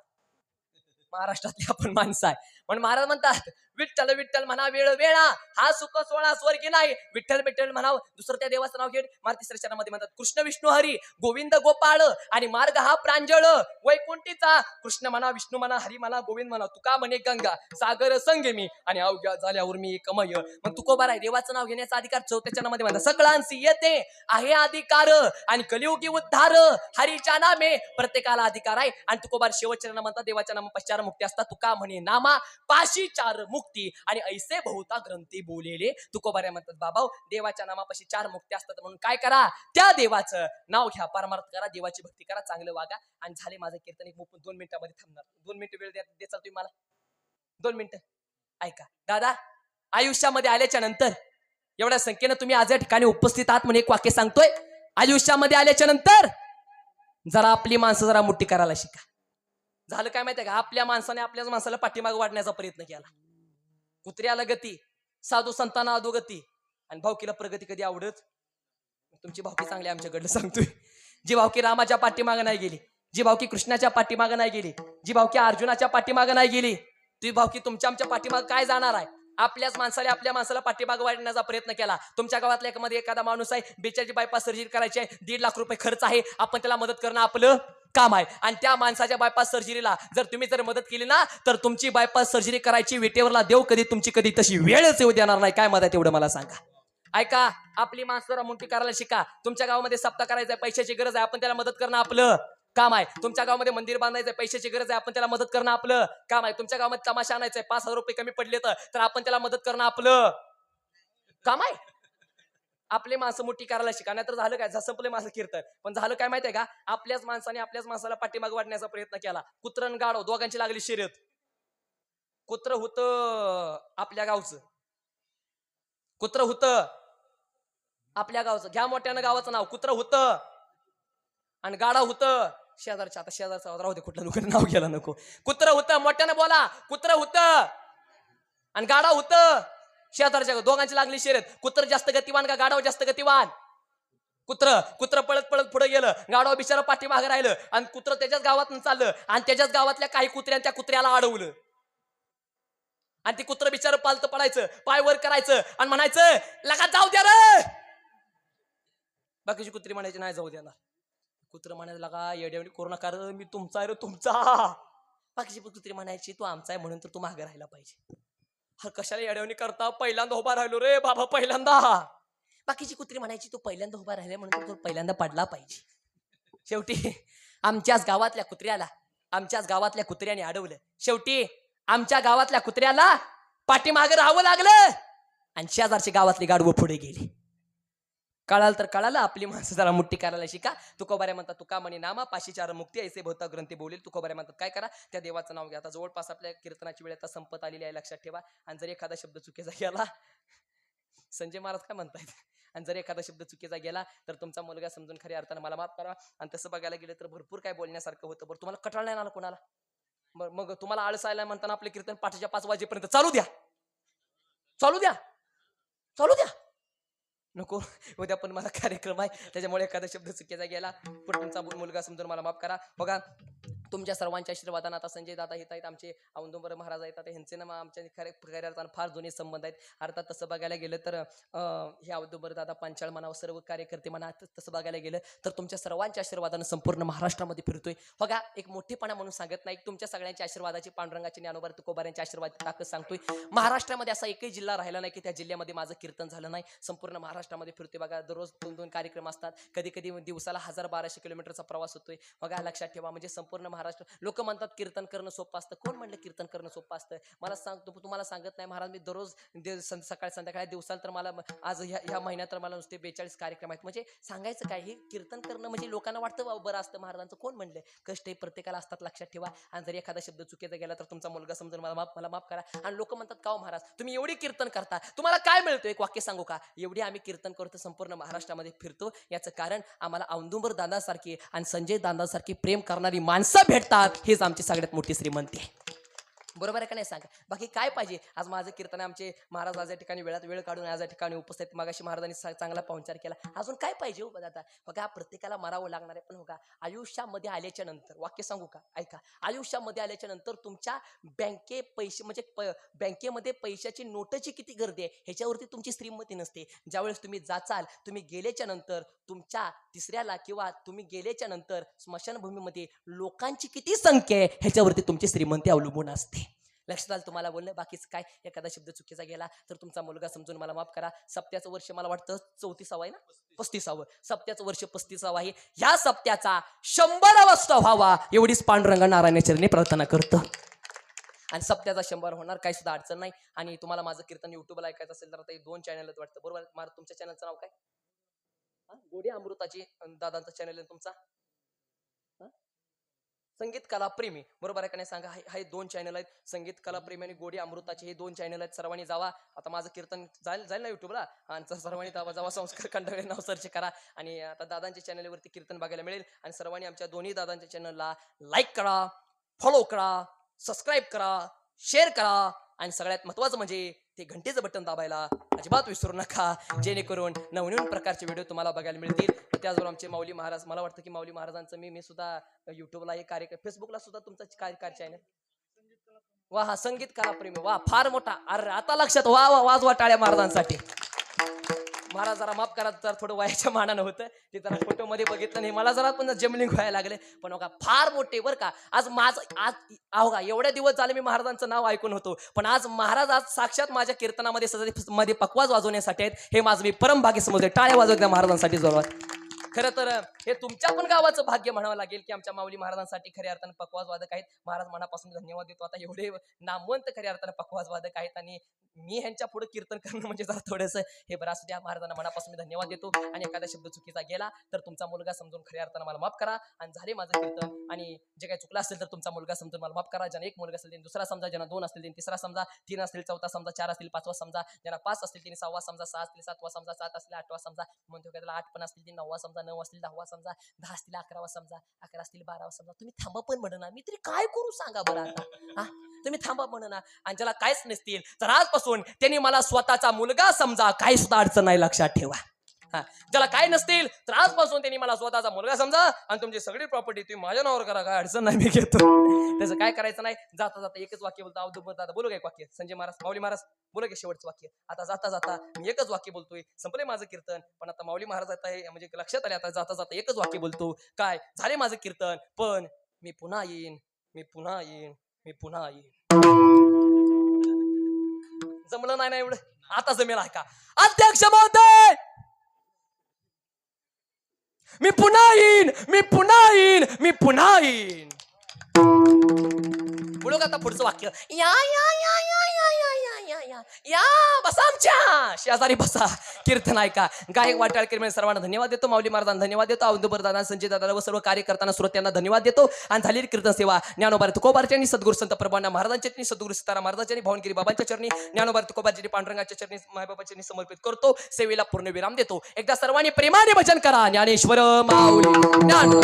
महाराष्ट्रातले आपण माणसं आहे. पण महाराज म्हणतात विठ्ठल विठ्ठल म्हणा वेळ वेळा, हा सुख सोळा स्वर्गी नाही. विठ्ठल विठ्ठल म्हणाव, दुसरं त्या देवाचं नाव घेऊन मारुती तिसऱ्या चरणामध्ये म्हणतात कृष्ण विष्णू हरी गोविंद गोपाळ, आणि मार्ग हा प्रांजळ वैकुंठीचा. कृष्ण म्हणा, विष्णू म्हणा, हरी म्हणा, गोविंद म्हणा, तुका म्हणे गंगा सागर संगमी, आणि अवघ्या झाल्यावर मी एकमय. मग तुकोबार आहे, देवाचं नाव घेण्याचा अधिकार चौथ्या चरणामध्ये म्हणतात सकळांसी येते आहे अधिकार, आणि कलियुगी उद्धार हरीच्या नामे प्रत्येकाला अधिकार आहे. आणि तुकोबार शेवटच्या म्हणतात देवाच्या नामा चार मुक्ती असतात. तुका म्हणे नामा पाशी चार मुक्ती, आणि ऐसे बहुता ग्रंथी बोलेले. तुकोबार म्हणतात बाबा देवाच्या नामापाशी चार मुक्ती असतात, म्हणून काय करा, त्या देवाचं नाव घ्या, परमार्थ करा, देवाची भक्ती करा, चांगलं वागा. आणि झाले माझं कीर्तन एक 2 मिनिटामध्ये थांबणार. 2 मिनिटं वेळ द्याल तुम्ही मला? 2 मिनिटं ऐका दादा. आयुष्यामध्ये आल्याच्या नंतर एवढ्या संख्येनं तुम्ही आज या ठिकाणी उपस्थित आहात म्हणून एक वाक्य सांगतोय. आयुष्यामध्ये आल्याच्या नंतर जरा आपली माणसं जरा मोठी करायला शिका. झालं काय माहितीये का, आपल्या माणसाने आपल्याच माणसाला पाठीमागे वाढण्याचा प्रयत्न केला. कुत्र्याला गती, साधू संतांना अधोगती, आणि भावकीला प्रगती कधी आवडत? तुमची भावकी चांगली आमच्याकडलं सांगतोय. जी भावकी रामाच्या पाठीमागे नाही गेली, जी भावकी कृष्णाच्या पाठीमागे नाही गेली, जी भावकी अर्जुनाच्या पाठीमागे नाही गेली, ती भावकी तुमच्या आमच्या पाठीमागे काय जाणार आहे? आपल्याच माणसाने आपल्या माणसाला पाठीमागे वाढण्याचा प्रयत्न केला. तुमच्या गावातल्या एकामध्ये एखादा माणूस आहे, बेचाळीची बायपास सर्जरी करायची आहे, 1.5 लाख रुपये खर्च आहे, आपण त्याला मदत करणं आपलं काम आहे. आणि त्या माणसाच्या बायपास सर्जरीला जर तुम्ही मदत केली ना, तर तुमची बायपास सर्जरी करायची विटेवरला देव कधी कधी तशी वेळच येऊ देणार नाही. काय मदत एवढं मला सांगा. ऐका, आपली माणसं मोठी करायला शिका. तुमच्या गावामध्ये सप्ताह करायचा, पैशाची गरज आहे, आपण त्याला मदत करणं आपलं काम आहे. तुमच्या गावामध्ये मंदिर बांधायचंय, पैशाची गरज आहे, आपण त्याला मदत करणं आपलं काम आहे. तुमच्या गावामध्ये तमाशा आणायचंय, 5,000 रुपये कमी पडले तर आपण त्याला मदत करणं आपलं काम आहे. आपले माणसं मोठी करायला शिका. नाही तर झालं काय, संपले माझं कीर्तन. पण झालं काय माहितीये का, आपल्याच माणसाने आपल्याच माणसाला पाठीमागे वाढण्याचा प्रयत्न केला. कुत्रन गाढव दोघांची लागली शर्यत. कुत्र होतं आपल्या गावचं, कुत्र होतं आपल्या गावचं, घ्या मोठ्यानं गावाचं नाव, कुत्र होतं, आणि गाडा होतं शेजारच्या. आता शेजारचा राहू दे, कुठल्या लोकांना नाव घ्यायला नको. कुत्र होतं, मोठ्यानं बोला, कुत्र होतं, आणि गाडा होतं शेजारच्या. दोघांची लागली शर्यत. कुत्र जास्त गतिवान का गाडाव जास्त गतिवान? कुत्र पळत पळत पुढे गेलं, गाडाव बिचारा पाठीमागे राहिलं, आणि कुत्र त्याच्याच गावात चाललं, आणि त्याच्याच गावातल्या काही कुत्र्यां त्या कुत्र्याला अडवलं, आणि ती कुत्र बिचार पालत पडायचं, पाय वर करायचं, आणि म्हणायचं लगा जाऊ द्या रे. बाकीची कुत्री म्हणायची नाही जाऊ देणार. कुत्र म्हणायचं लगा येड्यावणी करू नका रे, मी तुमचा आहे रे तुमचा. बाकीची कुत्री म्हणायची तू आमचा आहे म्हणून तर तू मागे राहायला पाहिजे. हा कशाला येड्यावणी करता, पहिल्यांदा उभा राहिलो रे बाबा, पहिल्यांदा. बाकीची कुत्री म्हणायची तू पहिल्यांदा उभा राहिले म्हणून तू पहिल्यांदा पडला पाहिजे. शेवटी आमच्याच गावातल्या कुत्र्याने अडवलं. शेवटी आमच्या गावातल्या कुत्र्याला पाठीमागे राहावं लागलं, आणि शेजारची गावातली गाढवं पुढे गेली. कळाल तर कळालं, आपली माणसं जरा मुठ्ठी करायला शिका. तुकोबाऱ्या म्हणतात तुका म्हणे नामा पाशी चार मुक्ती ऐसे बहुता ग्रंथी बोलेल. तुकोबाऱ्या म्हणतात काय करा, त्या देवाचं नाव घ्या. आता जवळपास आपल्या कीर्तनाची वेळ आता संपत आलेली आहे, लक्षात ठेवा. आणि जर एखादा शब्द चुकीचा गेला, संजय महाराज काय म्हणतायत, आणि जर एखादा शब्द चुकीचा गेला तर तुमचा मुलगा समजून खऱ्या अर्थानं मला माफ करा. आणि तसं बघायला गेलं तर भरपूर काय बोलण्यासारखं होतं. बरं तुम्हाला कटाळ नाही आला कोणाला? मग तुम्हाला आळसायला म्हणताना आपले कीर्तन 5:30 वाजेपर्यंत चालू द्या. नको, उद्या पण मला कार्यक्रम आहे, त्याच्यामुळे एखादा शब्द चुकीचा गेला पण तुमचा मुलगा समजून मला माफ करा. बघा तुमच्या सर्वांच्या आशीर्वादानं आता संजय दादा येत आहेत, आमचे औंदुंबर महाराज येतात, ह्यांचे ना आमच्या खऱ्या फार जुने संबंध आहेत. अर्थात तसं बघायला गेलं तर हे औंदुंबर दादा पांचाळ म्हणा, सर्व कार्यकर्ते म्हणा, तसं बघायला गेलं तर तुमच्या सर्वांच्या आशीर्वादानं संपूर्ण महाराष्ट्रामध्ये फिरतोय. बघा एक मोठेपणा म्हणून सांगत नाही, तुमच्या सगळ्यांच्या आशीर्वादाची, पांडुरंगाची, ज्ञानोबा तुकोबाऱ्यांच्या आशीर्वाद ताकद सांगतोय. महाराष्ट्रामध्ये असा एकही जिल्हा राहिला नाही की त्या जिल्ह्यामध्ये माझं कीर्तन झालं नाही. संपूर्ण महाराष्ट्रामध्ये फिरतोय. बघा दररोज 2-2 कार्यक्रम असतात, कधी कधी दिवसाला 1000-1200 किलोमीटरचा प्रवास होतोय. बघा लक्षात ठेवा, म्हणजे संपूर्ण महाराष्ट्र. लोक म्हणतात कीर्तन करणं सोपं असतं. कोण म्हणलं कीर्तन करणं सोपं असतं? मला सांगतो, तुम्हाला सांगत नाही महाराज, मी दररोज सकाळ संध्याकाळी दिवसाला तर मला आज ह्या महिन्यात तर मला नुसते 42 कार्यक्रम आहेत. म्हणजे सांगायचं काय, हे कीर्तन करणं म्हणजे लोकांना वाटतं बरं असतं. महाराजांचं कोण म्हणलं? कष्ट हे प्रत्येकाला असतात, लक्षात ठेवा. आणि जर एखादा शब्द चुकीचा गेला तर तुमचा मुलगा समजून मला माफ करा. आणि लोक म्हणतात का महाराज तुम्ही एवढी कीर्तन करता, तुम्हाला काय मिळतं? एक वाक्य सांगू का, एवढी आम्ही कीर्तन करतो, संपूर्ण महाराष्ट्रामध्ये फिरतो, याचं कारण आम्हाला औंदुंबर दादासारखी आणि संजय दादासारखी प्रेम करणारी माणसं भेटतात, हेच आमची सगळ्यात मोठी श्रीमंती आहे. बरोबर आहे का नाही सांगा. बाकी काय पाहिजे. आज माझं कीर्तन आमचे महाराज आज या ठिकाणी वेळात वेळ काढून आज या ठिकाणी उपस्थित. मागाशी महाराजांनी चांगला पाहुणचार केला. अजून काय पाहिजे हो दादा. बघा प्रत्येकाला मरावं लागणार आहे, पण हो का आयुष्यामध्ये आल्याच्या नंतर वाक्य सांगू का, ऐका. आयुष्यामध्ये आल्याच्या नंतर तुमच्या पैसे म्हणजे बँकेमध्ये पैशाची नोटची किती गर्दी आहे ह्याच्यावरती तुमची श्रीमती नसते. ज्यावेळेस तुम्ही जाचाल, तुम्ही गेल्याच्या नंतर तुमच्या तिसऱ्याला किंवा तुम्ही गेल्याच्या नंतर स्मशानभूमीमध्ये लोकांची किती संख्या आहे ह्याच्यावरती तुमची श्रीमंती अवलंबून असते. लक्षात आलं तुम्हाला बोलणं. बाकीच काय एखादा शब्द चुकीचा गेला तर तुमचा मुलगा समजून मला माफ करा. सप्त्याचं वर्ष मला वाटतं 34 आहे ना, 35. सप्त्याचं वर्ष 35 आहे. ह्या सप्त्याचा 100वा व्हावा एवढीच पांडुरंग नारायण चरणी प्रार्थना करतो. आणि सप्त्याचा 100 होणार, काही सुद्धा अडचण नाही. आणि तुम्हाला माझं कीर्तन युट्यूबला ऐकायचं असेल तर आता 2 चॅनल वाटतं बरोबर. तुमच्या चॅनलचं नाव काय. गोडी अमृताची दादांचा चॅनल आहे तुमचा. संगीत कला प्रेमी बरोबर आहे का नाही सांगा. हे 2 चॅनल आहेत. संगीत कला प्रेमी आणि गोडी अमृताचे हे 2 चॅनल आहेत. सर्वांनी जावा. आता माझं कीर्तन जाईल ना युट्यूबला. आणि सर्वांनी जावा संस्कार खंडवे नाव सर्च करा. आणि आता दादांच्या चॅनलवरती कीर्तन बघायला मिळेल. आणि सर्वांनी आमच्या दोन्ही दादांच्या चॅनलला लाईक करा, फॉलो करा, सबस्क्राईब करा, शेअर करा. आणि सगळ्यात महत्वाचं म्हणजे ते घंटेचं बटन दाबायला अजिबात विसरू नका, जेणेकरून नवनवीन प्रकारचे व्हिडिओ तुम्हाला बघायला मिळतील. त्याचबरोबर आमचे माऊली महाराज, मला वाटतं की माऊली महाराजांचं मी सुद्धा युट्यूबला एक कार्यक्रम, फेसबुकला सुद्धा तुमचं काय चॅनल. वा हा संगीत कला प्रेमी, वा फार मोठा. अरे आता लक्षात. वा वा वाजवा टाळ्या महाराजांसाठी. महाराज जरा माफ करा, जरा थोडं वयाच्या मानानं होतं ते, जरा फोटो मध्ये बघितलं नाही, मला जरा पण जमलिंग व्हायला लागले. पण बघा फार मोठे बरं का. आज का एवढ्या दिवस झाले मी महाराजांचं नाव ऐकून होतो, पण आज महाराज आज साक्षात माझ्या कीर्तनामध्ये मध्ये पकवाज वाजवण्यासाठी आहेत. हे माझं मी परम भाग्य समजले. टाळ्या वाजवत त्या महाराजांसाठी जोरात. खरं तर हे तुमच्या पण गावाचं भाग्य म्हणावं लागेल की आमच्या माऊली महाराजांसाठी खऱ्या अर्थानं पकवाज वादक आहेत. महाराज मनापासून धन्यवाद देतो. आता एवढे नामवंत खऱ्या अर्थानं पकवाज वादक आहेत आणि मी ह्यांच्या पुढे कीर्तन करणं म्हणजे जरा थोडंसं हे बरं असू द्या. महाराजांना मनापासून मी धन्यवाद देतो. आणि एखादा शब्द चुकीचा गेला तर तुमचा मुलगा समजून खऱ्या अर्थानं मला माफ करा. आणि झाले माझं कीर्तन. आणि जे काही चुकलं असेल तर तुमचा मुलगा समजून मला माफ करा. ज्यांना 1 मुलगा असेल त्यांनी दुसरा समजा, ज्यांना 2 असतील त्यांनी तिसरा समजा, 3 असतील चौथा समजा, 4 असतील 5वा समजा, ज्यांना 5 असतील त्यांनी 6वा समजा, 6 असतील 7वा समजा, 7 असतील 8वा समजा, म्हणतो त्याला 8 पण असतील त्यांनी 9वा समजा, 9 असतील 10वा समजा, 10 असतील 11वा समजा, 11 असतील 12वा समजा. तुम्ही थांबा पण म्हणा, मी तरी काय करू सांगा बरं आता. हा तुम्ही थांबा म्हणा. आणि ज्याला काहीच नसतील तर आजपासून त्यांनी मला स्वतःचा मुलगा समजा, काही सुद्धा अडचण नाही, लक्षात ठेवा. ज्याला काय नसतील तर आजपासून त्यांनी मला स्वतःचा मुलगा समजा आणि तुमची सगळी प्रॉपर्टी तुम्ही माझ्या नावावर करा, काय अडचण नाही, मी घेतो. त्याचं काय करायचं नाही. जाता जाता एकच वाक्य बोलतो. अवधूत बोलू काय वाक्य. संजय महाराज, माऊली महाराज बोला की शेवटचं वाक्य. आता जाता जाता मी एकच वाक्य बोलतोय. संपले माझं कीर्तन. पण आता माऊली महाराज आता हे म्हणजे लक्षात आले. आता जाता जाता एकच वाक्य बोलतो. काय झाले माझं कीर्तन, पण मी पुन्हा येईन, मी पुन्हा येईन, मी पुन्हा येईन. जमलं नाही ना एवढं. आता जमेल आहे का अध्यक्ष महोदय. मी पुन्हा येईन, मी पुन्हा येईन, मी पुन्हा येईन. बोलू का आता पुढचं वाक्य. या या या या या या या या या या बसा आमच्या शेजारी बसा. कीर्तन ऐका. गायक वाटाळकर सर्वांना धन्यवाद देतो. माऊली महाराजांना धन्यवाद देतो. औदुबर दादा, संजय दादा व सर्व कार्यकर्त्यांना श्रोत्यांना धन्यवाद देतो. आणि झालेली कीर्तन सेवा ज्ञानोबा तुकोबाच्या चरणी, सद्गुरू संत प्रभूंना महाराजांच्या चरणी, सद्गुरू सीताराम महाराजांच्या चरणी, भावनगिरी बाबांच्या चरणी, ज्ञानोबा तुकोबाच्या पांडुरंगाच्या चरणी, मायबाबाच्या चरणी समर्पित करतो. सेवेला पूर्ण विराम देतो. एकदा सर्वांनी प्रेमाने भजन करा. ज्ञानेश्वर माऊली ज्ञान.